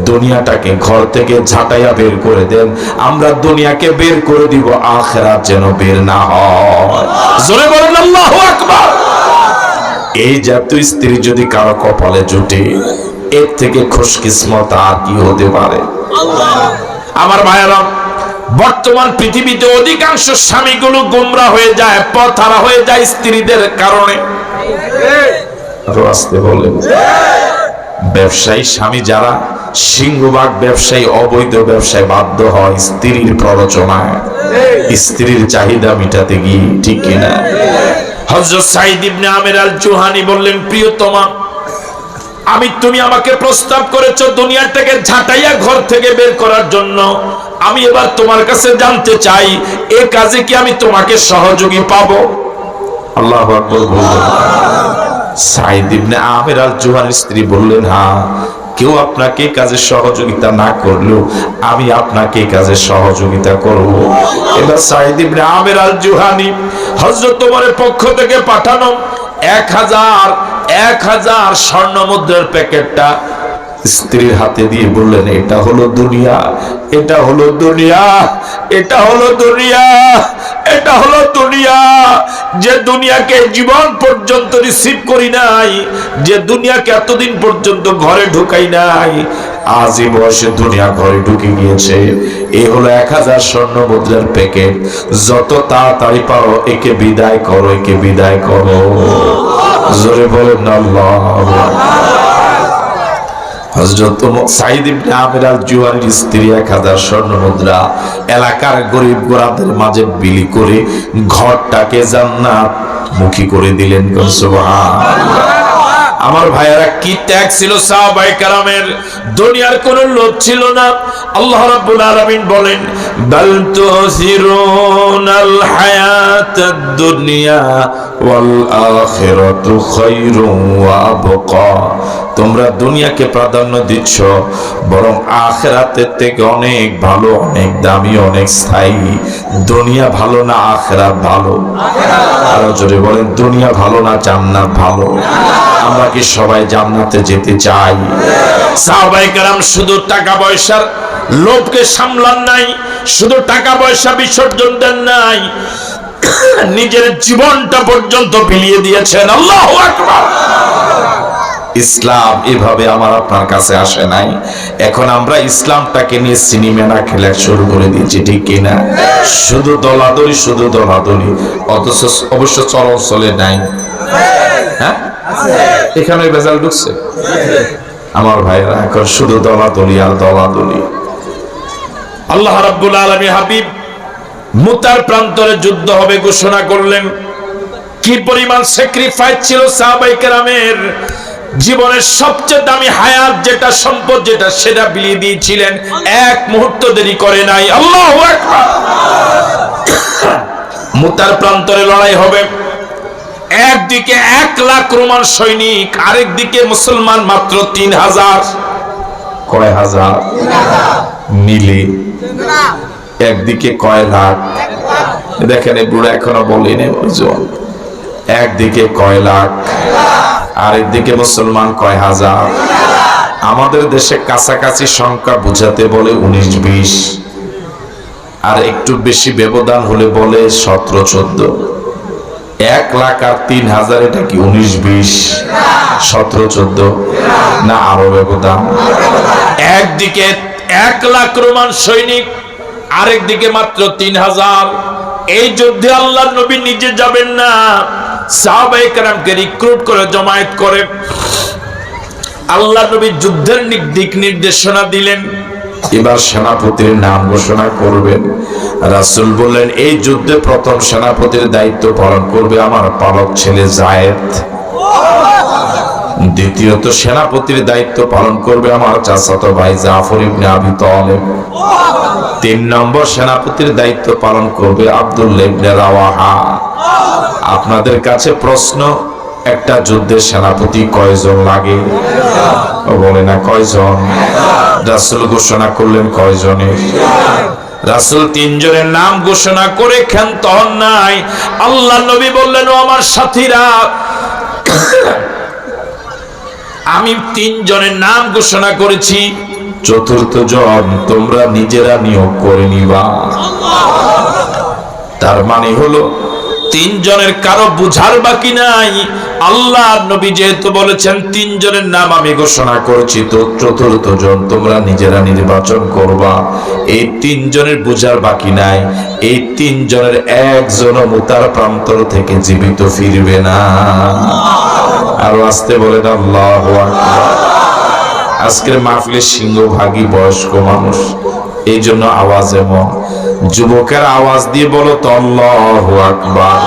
দুনিয়াটাকে ঘর থেকে ঝাঁটাইয়া বের করে দেন। আমরা দুনিয়াকে বের করে দিব, আখিরাত যেন বের না হয়। জোরে বলেন আল্লাহু আকবার। এই জাতীয় স্ত্রী যদি কারো কপালে জুটে, এর থেকে খুশকিসমত আর কি হতে পারে? আমার ভাইয়েরা, বর্তমান পৃথিবীতে অধিকাংশ স্বামীগুলো গোমরা হয়ে যায়, পথহারা হয়ে যায় স্ত্রীদের কারণে। আসতে বলেন, ব্যবসায়ী স্বামী যারা সিংহভাগ ব্যবসায়ী অবৈধ ব্যবসায় বাধ্য হয় স্ত্রীর প্ররোচনায়, স্ত্রীর চাহিদা মিটাতে গিয়ে, ঠিক কিনা? হযরত সাঈদ ইবনে আমির আল জুহানী বললেন, প্রিয়তমা, তুমি আমাকে প্রস্তাব করেছো দুনিয়া থেকে ঝাঁটাইয়া ঘর থেকে বের করার জন্য। আমি এবার তোমার কাছে জানতে চাই, এই কাজে কি আমি তোমাকে সহযোগী পাবো? আল্লাহু আকবার বললেন। সাঈদ ইবনে আমির আল জুহানীর স্ত্রী বললেন, হ্যাঁ, কেউ আপনাকে কাজে সহযোগিতা না করলেও আমি আপনাকে কাজে সহযোগিতা করব। এবার সাঈদ ইবনে আমির আল জুহানী হযরত ওমরের পক্ষ থেকে পাঠানো 1000 স্বর্ণ মুদ্রার প্যাকেটটা স্ত্রীর হাতে দিয়ে বললেন, এটা হলো দুনিয়া, এটা হলো দুনিয়া, এটা হলো দুনিয়া, এটা হলো দুনিয়া। যে দুনিয়াকে জীবন পর্যন্ত রিসিভ করি নাই, যে দুনিয়াকে এতদিন পর্যন্ত ঘরে ঢুকাই নাই, আজ এই বয়সে দুনিয়া ঘরে ঢুকে গিয়েছে। এই হলো 1000 স্বর্ণ মুদ্রার প্যাকেট। যত তাড়াতাড়ি পারো একে বিদায় করো, একে বিদায় করো। জোরে বলেন আল্লাহু আকবার। হযরত সাঈদ ইবনে আমির আল জুহানীর স্ত্রী 1000 স্বর্ণ মুদ্রা এলাকার গরিব গোরাদের মাঝে বিলি করে ঘরটাকে জান্নাত মুখী করে দিলেন। সুবহানাল্লাহ। আমার ভাইয়েরা, কি ত্যাগ ছিল সাহাবায়ে কেরামের! দুনিয়ার কোনো লোভ ছিল না। আল্লাহ রাব্বুল আলামিন বলেন, বাল তুসিরুনাল হায়াতাদ দুনিয়া ওয়াল আখিরাতু খায়রুন ওয়া আবকা। তোমরা দুনিয়াকে প্রাধান্য দিচ্ছ, বরং আখিরাতের থেকে অনেক ভালো, অনেক দামি, অনেক স্থায়ী। দুনিয়া ভালো না আখিরাত ভালো? আরো জোরে বলেন, দুনিয়া ভালো না জান্নাত ভালো? আমরা কি সবাই জান্নাতে যেতে চাই? সাহাবায়ে কেরাম শুধু টাকা পয়সার লোভকে সামলান নাই, শুধু টাকা পয়সা বিসর্জন দেন নাই, নিজের জীবনটা পর্যন্ত বিলিয়ে দিয়েছেন। আল্লাহু আকবার। ইসলাম এভাবে আমার আপনার কাছে আসে নাই। এখন আমরা ইসলামটাকে নিয়ে সিনেমা খেলা শুরু করে দিয়েছি, ঠিক কিনা? শুধু দলাদলি, শুধু দলাদলি, অথচ অবশ্য চরম চলে নাই। হ্যাঁ, এখানে ভেজাল ঢুকছে। আমার ভাইরা, এখন শুধু দলাদলি আর দলাদলি। আল্লাহ রাব্বুল আলামিন হাবিব মুতার প্রান্তরে যুদ্ধ হবে ঘোষণা করলেন। কি পরিমাণ স্যাক্রিফাইস ছিল সাহাবায়ে কেরামের! জীবনের সবচেয়ে দামি হায়াত যেটা, সম্পদ যেটা, সেটা বিলিয়ে দিয়েছিলেন। এক মুহূর্ত দেরি করে নাই। আল্লাহু আকবার। মুতার প্রান্তরে লড়াই হবে। একদিকে 1 লাখ রোমান সৈনিক, আরেকদিকে মুসলমান মাত্র 3000। কয় হাজার মিলে? একদিকে কয় লাখ? দেখেন, এই বুড়া এখনো বলেনি ওজন। একদিকে কয় লাখ, আরেকদিকে মুসলমান কয় হাজার। আমাদের দেশে কাছাকাছি সংখ্যা বুঝাতে বলে 19-20, আর একটু বেশি ব্যবধান হলে বলে 17-14। 1 লাখ আর 3000, এটা কি 19-20, 17-14 না আরো ব্যবধান? একদিকে 1 লাখ রোমান সৈনিক, আরেকদিকে মাত্র 3000। এই যুদ্ধে আল্লাহর নবী নিজে যাবেন না, সাহাবায়ে কেরামকে রিক্রুট করে জমায়েত করে আল্লাহর নবী যুদ্ধের দিক নির্দেশনা দিলেন। এবার সেনাপতির নাম ঘোষণা করবেন। রাসূল বললেন, এই যুদ্ধে প্রথম সেনাপতির দায়িত্ব পালন করবে আমার পালক ছেলে যায়েদ। দ্বিতীয়ত সেনাপতির দায়িত্ব পালন করবে আমার চাচাতো ভাই জাফর ইবনে আবি তালেব। 3 নম্বর সেনাপতির দায়িত্ব পালন করবে আব্দুল্লাহ ইবনে রাওয়াহা। আপনাদের কাছে প্রশ্ন, একটা যুদ্ধের সেনাপতি কয়জন লাগে? বলে না কয়জন? রাসূল ঘোষণা করলেন কয়জনের? রাসূল 3 জনের নাম ঘোষণা করে ক্ষান্ত হন নাই। আল্লাহ নবী বললেন, ও আমার সাথীরা, আমি 3 জনের নাম ঘোষণা করেছি, 4র্থ জন তোমরা নিজেরা নিয়োগ করে নিবা। তার মানে হলো তিনজনের কারো বুঝার বাকি নাই। আল্লাহ নবী যেহেতু বলেছেন তিনজনের নাম আমি ঘোষণা করেছি, তো চতুর্থ জন তোমরা নিজেরা নির্বাচন করবা। এই তিনজনের বুঝার বাকি নাই। এই তিনজনের একজনও মুতার প্রান্তর থেকে জীবিত ফিরবে না। আরো আসতে বলেন আল্লাহু আকবার। আজকের মাহফিলের সিংহভাগই বয়স্ক মানুষ, এই জন্য আওয়াজ এমন। যুবকের আওয়াজ দিয়ে বলো তো আল্লাহু আকবার।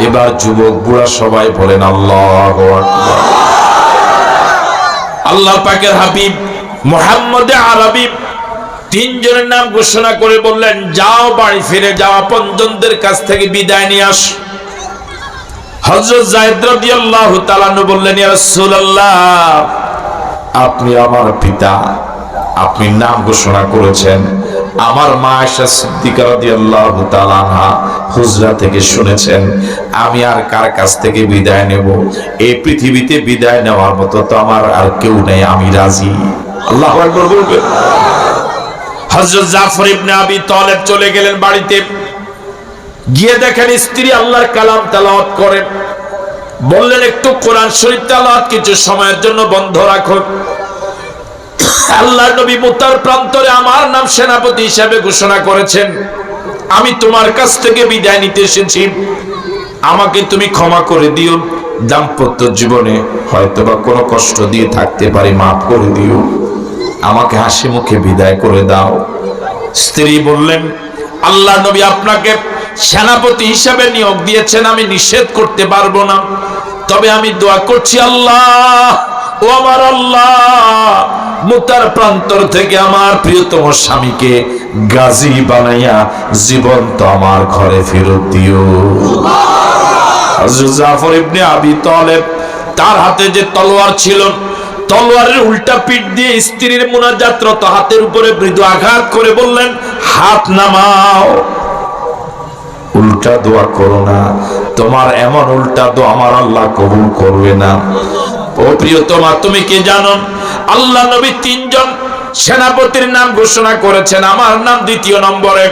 এবার যুবক বুড়া সবাই বলেন আল্লাহু আকবার। আল্লাহ পাকের হাবিব মুহাম্মদ আরবি তিনজনের নাম ঘোষণা করে বললেন, যাও বাড়ি ফিরে যাও, আপনজনদের কাছ থেকে বিদায় নিয়ে আস। হযরত যায়েদ রাদিয়াল্লাহু তাআলা বললেন, ইয়া রাসূলুল্লাহ, আপনি আমার পিতা, আপনি নাম ঘোষণা করেছেন। আমার মা আয়েশা সিদ্দিকা রাদিয়াল্লাহু তাআলা আনহা হুজরা থেকে শুনেছেন। আমি আর কার কাছ থেকে বিদায় নেব? এই পৃথিবীতে বিদায় নেওয়ার মতো তো আমার আর কেউ নেই, আমি রাজি। আল্লাহু আকবার বলবেন। হযরত জাফর ইবনে আবি তালেব চলে গেলেন বাড়িতে। গিয়ে দেখেন স্ত্রী আল্লাহর কালাম তেলাওয়াত করে। বললেন, একটু কোরআন শরীফ তেলাওয়াত কিছু সময়ের জন্য বন্ধ রাখো। আল্লাহর নবী মুতার প্রান্তরে আমার নাম সেনাপতি হিসেবে ঘোষণা করেছেন। আমি তোমার কাছ থেকে বিদায় নিতে এসেছি, আমাকে তুমি ক্ষমা করে দিও। দাম্পত্য জীবনে হয়তোবা কোনো কষ্ট দিয়ে থাকতে পারি, মাফ করে দিও। আমাকে হাসি মুখে বিদায় করে দাও। স্ত্রী বললেন, আল্লাহ নবী আপনাকে সেনাপতি হিসেবে নিয়োগ দিয়েছেন, আমি নিষেধ করতে পারবো না। তবে আমি দোয়া করছি, আল্লাহ ও আমার আল্লাহ, মুতার প্রান্তর থেকে আমার প্রিয়তম স্বামীকে গাজী বানাইয়া জীবন্ত আমার ঘরে ফেরত দিও। হযরত জাফর ইবনে আবি তালেব তার হাতে যে তলোয়ার ছিল, তলোয়ারের উল্টা পিঠ দিয়ে স্ত্রীর মুনাজাতরত হাতের উপরে মৃদু আঘাত করে বললেন, হাত নামাও। উল্টা দোয়া করো না, তোমার এমন উল্টা দোয়া আমার আল্লাহ কবুল করবে না। ও প্রিয়তমা, তুমি কি জানো আল্লাহ নবী তিনজন সেনাপতির নাম ঘোষণা করেছেন, আমার নাম দ্বিতীয় নম্বরে।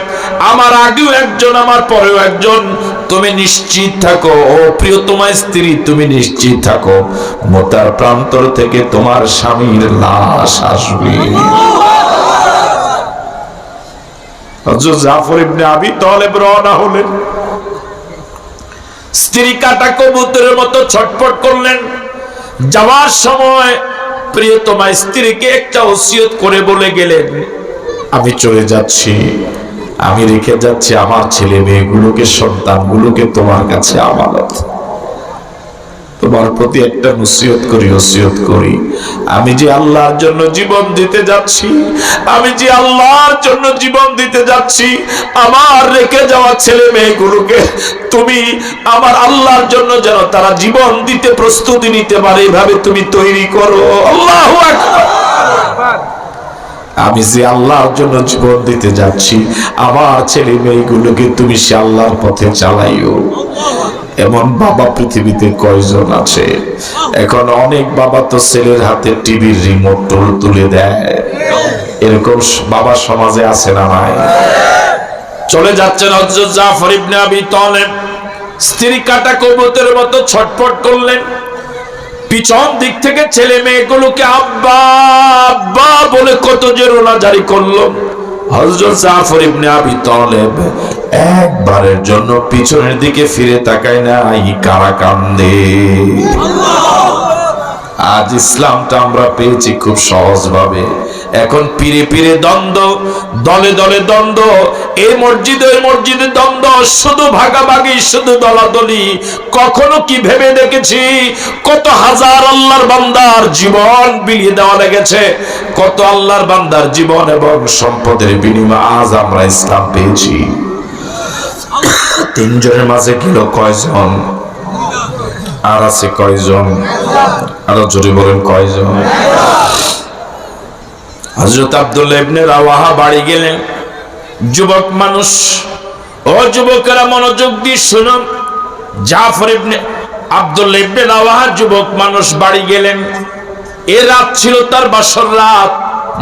আমার আগেও একজন, আমার পরেও একজন। তুমি নিশ্চিত থাকো ও প্রিয়তমা স্ত্রী, তুমি নিশ্চিত থাকো, মুতার প্রান্তর থেকে তোমার স্বামীর লাশ আসবে। হযরত জাফর ইবনে আবি তালেব রওনা হলেন। স্ত্রী কাটা কবুতরের মতো ছটফট করলেন। যাওয়ার সময় প্রিয়তমা স্ত্রীকে একটা ওসিয়ত করে বলে গেলেন, আমি চলে যাচ্ছি, আমি রেখে যাচ্ছি আমার ছেলে মেয়েগুলোকে, সন্তানগুলোকে তোমার কাছে আমানত। তোমার প্রতি একটা নসিহত করি, ওসিয়ত করি। আমি যে আল্লাহর জন্য জীবন দিতে যাচ্ছি, আমি যে আল্লাহর জন্য জীবন দিতে যাচ্ছি, আমার রেখে যাওয়া ছেলে মেয়েগুলোকে তুমি আমার আল্লাহর জন্য যেন তারা জীবন দিতে প্রস্তুতি নিতে পারে, এইভাবে তুমি তৈরি করো। আল্লাহু আকবার। আমি যে আল্লাহর জন্য জীবন দিতে যাচ্ছি, আমার ছেলে মেয়েগুলোকে তুমি সে আল্লাহর পথে চালাইও। এমন বাবা পৃথিবীতে কয়জন আছে? এখন অনেক বাবা তো ছেলের হাতে টিভির রিমোট তুলে দেয়। এরকম বাবা সমাজে আছে না নাই? চলে যাচ্ছেন হযরত জাফর ইবনে আবি তালেব। স্ত্রী কাটা কবুতরের মতো ছটফট করলেন। পিছন দিক থেকে ছেলে মেয়েগুলোকে আব্বা আব্বা বলে কত যে রোনা জারি করলো। হযরত জাফর ইবনে আবি তালেব একবারের জন্য পিছনের দিকে ফিরে তাকায় না, কারা কান্দে। আজ ইসলামটা আমরা পেয়েছি খুব সহজভাবে। এখন পীরে পীরে দ্বন্দ্ব, দলে দলে দ্বন্দ্ব, এই মসজিদে ওই মসজিদে দ্বন্দ্ব, শুধু ভাগাভাগি, শুধু দলাদলি। কখনো কি ভেবে দেখেছি কত হাজার আল্লাহর বান্দার জীবন বিলিয়ে দেওয়া লেগেছে, কত আল্লাহর বান্দার জীবন এবং সম্পদের বিনিময়ে আজ আমরা ইসলাম পেয়েছি। তিনজনের মাঝে গেল কয়জন? আর আছে কয়জন? আরো জোরে বলেন কয়জন? হযরত আব্দুল্লাহ ইবনে রাওয়াহা বাড়ি গেলেন। যুবক মানুষ, ও যুবকেরা মনোযোগ দিয়ে শুনুন। জাফর ইবনে আব্দুল্লাহ ইবনে রাওয়াহা যুবক মানুষ বাড়ি গেলেন। এ রাত ছিল তার বাসর রাত।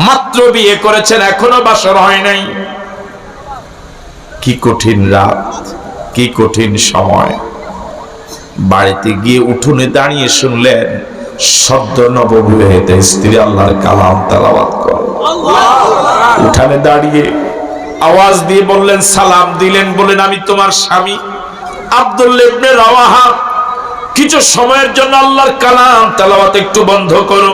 মাত্র বিয়ে করেছেন, এখনো বাসর হয় নাই। কি কঠিন রাত! কি কঠিন সময়। বাড়িতে গিয়ে উঠোনে দাঁড়িয়ে শুনলেন সদ্য নববিবাহিতা স্ত্রী আল্লাহর কালাম তেলাওয়াত করে। উঠানে দাঁড়িয়ে আওয়াজ দিয়ে বললেন, সালাম দিলেন, বলেন আমি তোমার স্বামী আব্দুল্লাহ ইবনে রাওয়াহা, কিছু সময়ের জন্য আল্লাহর কালাম তেলাওয়াত একটু বন্ধ করো।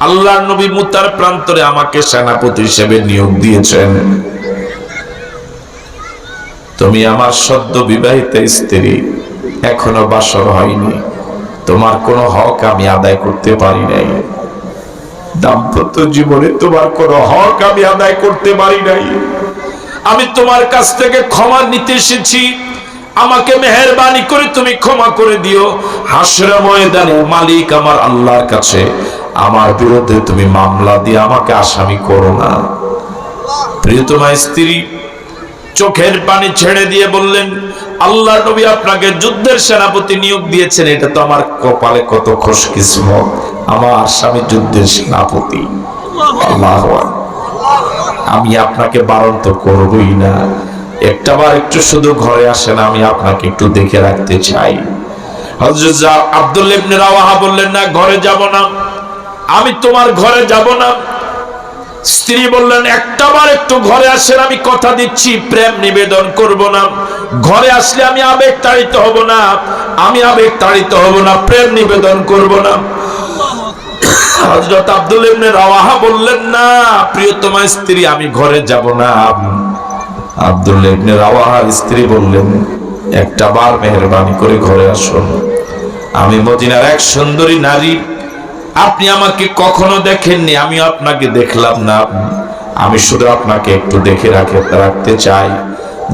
আল্লাহর নবী মুতার প্রান্তরে আমাকে সেনাপতি হিসেবে নিয়োগ দিয়েছেন। তুমি আমার সদ্য বিবাহিত স্ত্রী, এখনো বাসর হয়নি, তোমার কোনো হক আমি আদায় করতে পারি নাই। দাম্পত্য জীবনে তোমার কোনো হক আমি আদায় করতে পারি নাই। আমি তোমার কাছ থেকে ক্ষমা নিতে এসেছি, আমাকে মেহেরবানি করে তুমি ক্ষমা করে দিও। হাসরের ময়দানে মালিক আমার আল্লাহর কাছে আমার বিরুদ্ধে তুমি মামলা দিয়ে আমাকে আসামি করো না। প্রিয়তমা স্ত্রী চোখের পানি ছেড়ে দিয়ে বললেন, আল্লাহ নবী আপনাকে যুদ্ধের সেনাপতি নিয়োগ দিয়েছেন, এটা তো আমার কপালে কত খুশকিসমত, আমার স্বামী যুদ্ধের সেনাপতি। আল্লাহু আকবার। আমি আপনাকে বারণ তো করবই না, একটাবার একটু শুধু ঘরে আসেন, আমি আপনাকে একটু দেখে রাখতে চাই। হযরত আব্দুল্লাহ ইবনে রাওয়াহা বললেন, না, ঘরে যাব না, আমি তোমার ঘরে যাব না। স্ত্রী বললেন, একটাবার একটু ঘরে আসেন, আমি কথা দিচ্ছি প্রেম নিবেদন করব না। ঘরে আসলে আমি আবেগ তাড়িত হব না, আমি আবেগ তাড়িত হব না, প্রেম নিবেদন করব না। হযরত আব্দুল্লাহ ইবনে রাওয়াহা বললেন, না প্রিয়তমা স্ত্রী, আমি ঘরে যাব না। আব্দুল্লাহ ইবনে রাওয়াহার স্ত্রী বললেন, একটাবার মেহেরবানি করে ঘরে আসুন, আমি মদিনার এক সুন্দরী নারী, আপনি আমাকে কখনো দেখেননি, আমি আপনাকে দেখলাম না, আমি শুধু আপনাকে একটু দেখে রাখতে চাই,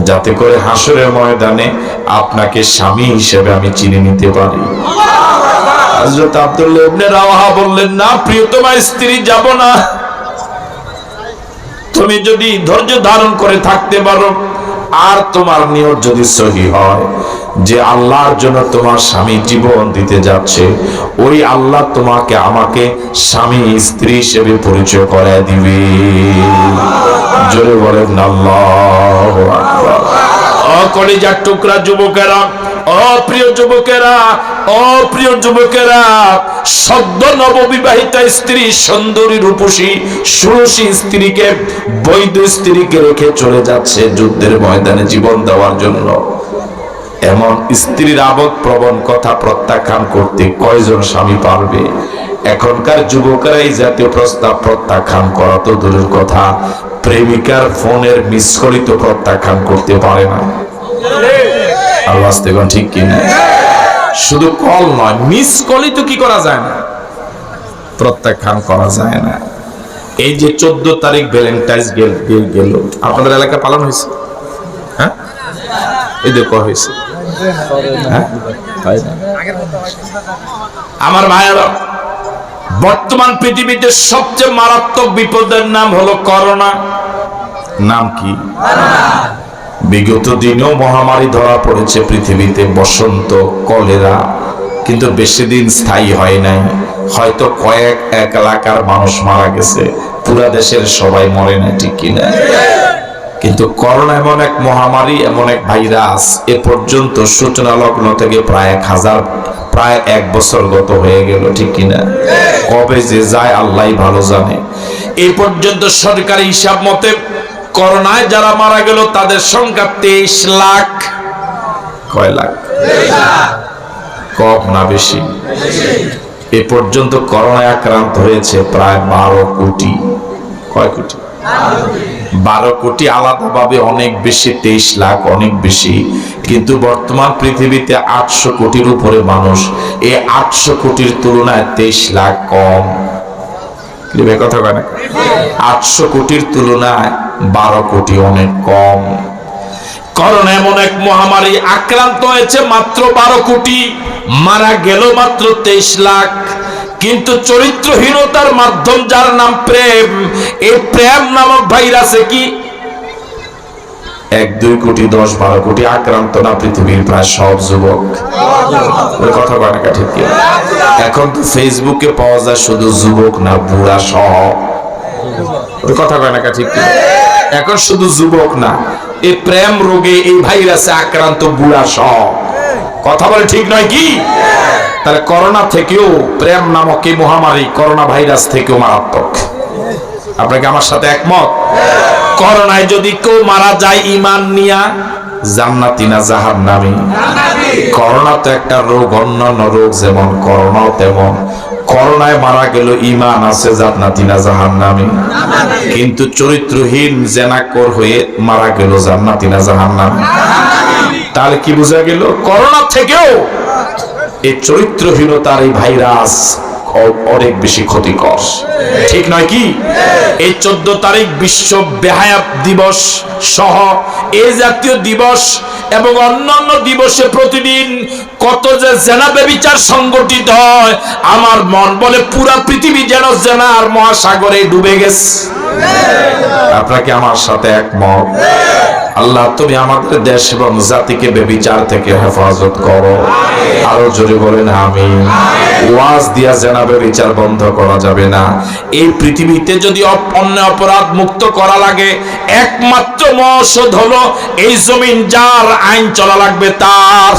যাতে করে হাসরের ময়দানে আপনাকে স্বামী হিসেবে আমি চিনে নিতে পারি। হযরত আব্দুল্লাহ ইবনে রাওয়াহা বললেন, না প্রিয়তমা স্ত্রী, যাব না। তুমি যদি ধৈর্য ধারণ করে থাকতে পারো, আর তোমার নিয়ত যদি সহি হয় যে আল্লাহর জন্য তোমার স্বামী জীবন দিতে যাচ্ছে, ওই আল্লাহ তোমাকে আমাকে স্বামী স্ত্রী হিসেবে পরিচয় করায় দিবে। জোরে বলেন আল্লাহু আকবার। ও কলিজার টুকরা যুবকেরা, অপ্রিয় যুবকেরা, অপ্রিয় যুবকেরা, সদ্য নববিবাহিতা স্ত্রী, সুন্দরী রূপসী সুরসী স্ত্রীকে, বৈধ স্ত্রীকে রেখে চলে যাচ্ছে যুদ্ধের ময়দানে জীবন দেওয়ার জন্য। এমন স্ত্রীর আবেগ প্রবণ কথা প্রত্যাখ্যান করতে কয়জন স্বামী পারবে? এখনকার যুবকেরা এই জাতীয় প্রস্তাব প্রত্যাখ্যান করা তো দূরের কথা, প্রেমিকার ফোনের মিস কলই তো প্রত্যাখ্যান করতে পারে না। আওয়াজ দেখুন ঠিক কিনা? শুধু কল নয়, মিস কলই তো কি করা যায় না, প্রত্যাখ্যান করা যায় না। এই যে 14 তারিখ ভ্যালেন্টাইন্স গেল, আপনাদের এলাকায় পালন হয়েছে? হ্যাঁ, এই দেখো হয়েছে। আমার ভাইয়েরা, বর্তমান পৃথিবীতে সবচেয়ে মারাত্মক বিপদের নাম হলো করোনা। নাম কি? বিগত দিনেও মহামারী ধরা পড়েছে পৃথিবীতে, বসন্ত, কলেরা, কিন্তু বেশি দিন স্থায়ী হয় নাই। হয়তো এক এলাকার মানুষ মারা গেছে, পুরা দেশের সবাই মরে না, ঠিক কিনা? কিন্তু করোনা এমন এক মহামারী, এমন এক ভাইরাস, এ পর্যন্ত সূচনা লগ্ন থেকে প্রায় 1 বছর গত হয়ে গেল, ঠিক কিনা? কবে যে যায় আল্লাহই ভালো জানে। এই পর্যন্ত সরকারি হিসাব মতে করোনায় যারা মারা গেল তাদের সংখ্যা 23 লাখ। কয় লাখ? কম না বেশি? এ পর্যন্ত করোনায় আক্রান্ত হয়েছে প্রায় 12 কোটি। কয় কোটি? 12 কোটি। আলাদাভাবে অনেক বেশি, 23 লাখ অনেক বেশি, কিন্তু বর্তমান পৃথিবীতে 800 কোটির উপরে মানুষ। এই 800 কোটির তুলনায় 23 লাখ কম। কথা কয় না? 800 কোটির তুলনায় 12 কোটি অনেক কম। করোনা এমন এক মহামারী, আক্রান্ত হয়েছে মাত্র 12 কোটি, মারা গেল মাত্র 23 লাখ। কিন্তু চরিত্রহীনতার মাধ্যম যার নাম প্রেম, এই প্রেম নামক ভাইরাসে কি 1-2 কোটি 10-12 কোটি আক্রান্ত না পৃথিবীর প্রায় সব যুবক? কথা বলে না ঠিক? এখন তো ফেসবুকে পাওয়া যায় শুধু যুবক না, বুড়া সহ। কথা কয় না ঠিক? এখন শুধু যুবক না, এই প্রেম রোগে, এই ভাইরাসে আক্রান্ত বুড়া সব। কথা বলে ঠিক নয় কি? তাহলে করোনা থেকেও, প্রেম নামক এই মহামারী করোনা ভাইরাস থেকেও মারাত্মক। আপনাকে আমার সাথে একমত? করোনায় যদি কেউ মারা যায় ঈমান নিয়া, জান্নাতি না জাহান্নামী? করোনা তো একটা রোগ, অন্যান্য রোগ যেমন করোনাও তেমন। করোনায় মারা গেল ঈমান আছে, জান্নাতি না জাহান্নামী? কিন্তু চরিত্রহীন জেনাকর হয়ে মারা গেল, জান্নাতি না জাহান্নামী? তাহলে কি বোঝা গেল? করোনা থেকেও এই চরিত্রহীনতার এই ভাইরাস অনেক বেশি ক্ষতিকর, ঠিক নয় কি? এই 14 তারিখ বিশ্ব বেহায়া দিবস সহ এই জাতীয় দিবস এবং অন্যান্য দিবসে প্রতিদিন কত যে জেনা ব্যভিচার সংগঠিত হয়, আমার মন বলে পুরা পৃথিবী যেন জেনার মহাসাগরে ডুবে গেছে। আপনাকে আমার সাথে একমত? আল্লাহ তুমি আমাদের দেশ এবং জাতিকে ব্যভিচার থেকে হেফাজত করো। আরো জোরে বলেন আমিন। ওয়াজ দিয়া জেনা ব্যভিচার বন্ধ করা যাবে না। এই পৃথিবীতে যদি অন্য অপরাধ মুক্ত করা লাগে, একমাত্র মহৌষধ হলো এই জমিন যার, আইন চলা লাগবে তার।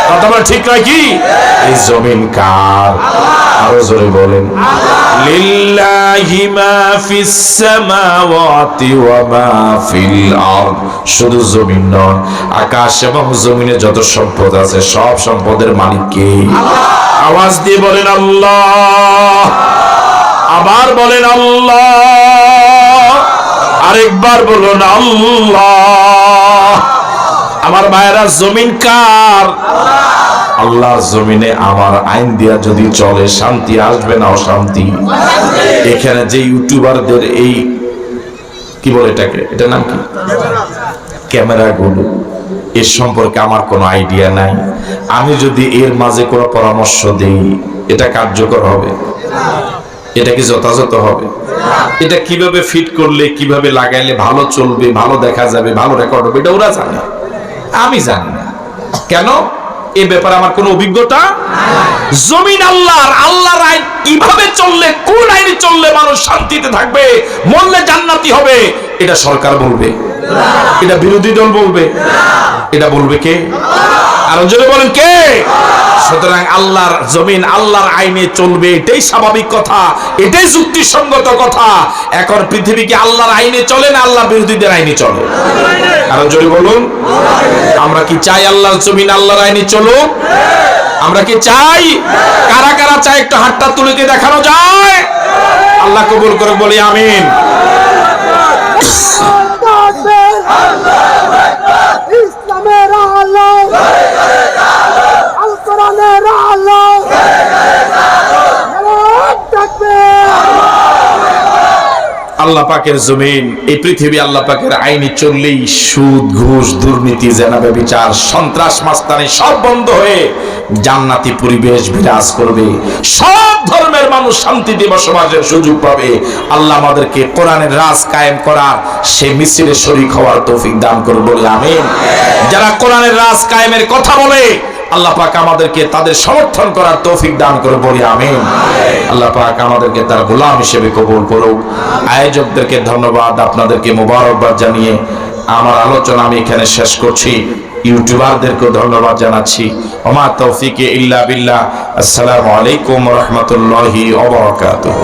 কথা বলে ঠিক নয় কি? এই জমিন কার? আরো জোরে বলেন লিল্লাহি মা ফিস সামাওয়াতি ওয়া মা ফিল আরদ। শুধু জমিন নয়, আকাশ এবং জমিনে যত সম্পদ আছে সব সম্পদের মালিক কে? আওয়াজ দিয়ে বলেন আল্লাহ। আবার বলেন আল্লাহ। আরেকবার বলুন আল্লাহ। আমার ভাইরা, জমিন কার? আল্লাহর জমিনে আমার আইন দিয়া যদি চলে, শান্তি আসবে না অশান্তি? এখানে যে ইউটিউবারদের এই কি বলে এটাকে, এটার নাম কি, ক্যামেরা গুলো, এর সম্পর্কে আমার কোনো আইডিয়া নাই। আমি যদি এর মাঝে কোনো পরামর্শ দেই, এটা কার্যকর হবে? এটা কি যথাযথ হবে? এটা কিভাবে ফিট করলে, কিভাবে লাগাইলে ভালো চলবে, ভালো দেখা যাবে, ভালো রেকর্ড হবে, এটা ওরা জানে, আমি জানি না। কেন? এই ব্যাপারে আমার কোনো অভিজ্ঞতা। জমিন আল্লাহর, আল্লাহর আইন কিভাবে চললে, কোন আইনে চললে মানুষ শান্তিতে থাকবে, মরলে জান্নাতি হবে, এটা সরকার বলবে? এটা বিরোধী দল বলবে? এটা বলবে কে? আর জোরে বলেন কে? সুতরাং আল্লাহর জমিন আল্লাহর আইনে চলবে, এটাই স্বাভাবিক কথা, এটাই যুক্তিসঙ্গত কথা। এখন পৃথিবী কি আল্লাহর আইনে চলে না আল্লাহ বিরোধীদের আইনে চলে? আর জোরে বলুন। আমরা কি চাই আল্লাহর জমিন আল্লাহর আইনে চলুক? আমরা কি চাই? কারা কারা চাই একটু হাতটা তুলে কে দেখানো যায়? আল্লাহ কবুল করে বলি আমিন। ইসলামের আলো, আল কোরআনের আলো, আল্লাহ পাকের জমিন, এই পৃথিবী আল্লাহ পাকের আইনে চললেই সুদ, ঘুষ, দুর্নীতি, জেনা, ব্যভিচার, সন্ত্রাস, মাস্তানি সব বন্ধ হয়ে জান্নাতি পরিবেশ বিরাজ করবে। সব ধর্মের মানুষ শান্তিতে বসবাসের সুযোগ পাবে। আল্লাহ আমাদেরকে কোরআনের রাজ কায়েম করার সে মিছিলে শরীক হওয়ার তৌফিক দান করুন বলে আমিন। যারা কোরআনের রাজ কায়েমের কথা বলে, আল্লাহ পাক আমাদেরকে তাদের সমর্থন করার তৌফিক দান করে বলি আমিন। আল্লাহ পাক আমাদেরকে তার গোলাম হিসেবে কবুল করুক। আয়োজকদেরকে ধন্যবাদ, আপনাদেরকে মোবারকবাদ জানিয়ে আমার আলোচনা আমি এখানে শেষ করছি। ইউটিউবারদেরকেও ধন্যবাদ জানাচ্ছি। ওমা তৌফিকে ইল্লা বিল্লাহ। আসসালামু আলাইকুম ওয়া রাহমাতুল্লাহি ওয়া বারাকাতুহু।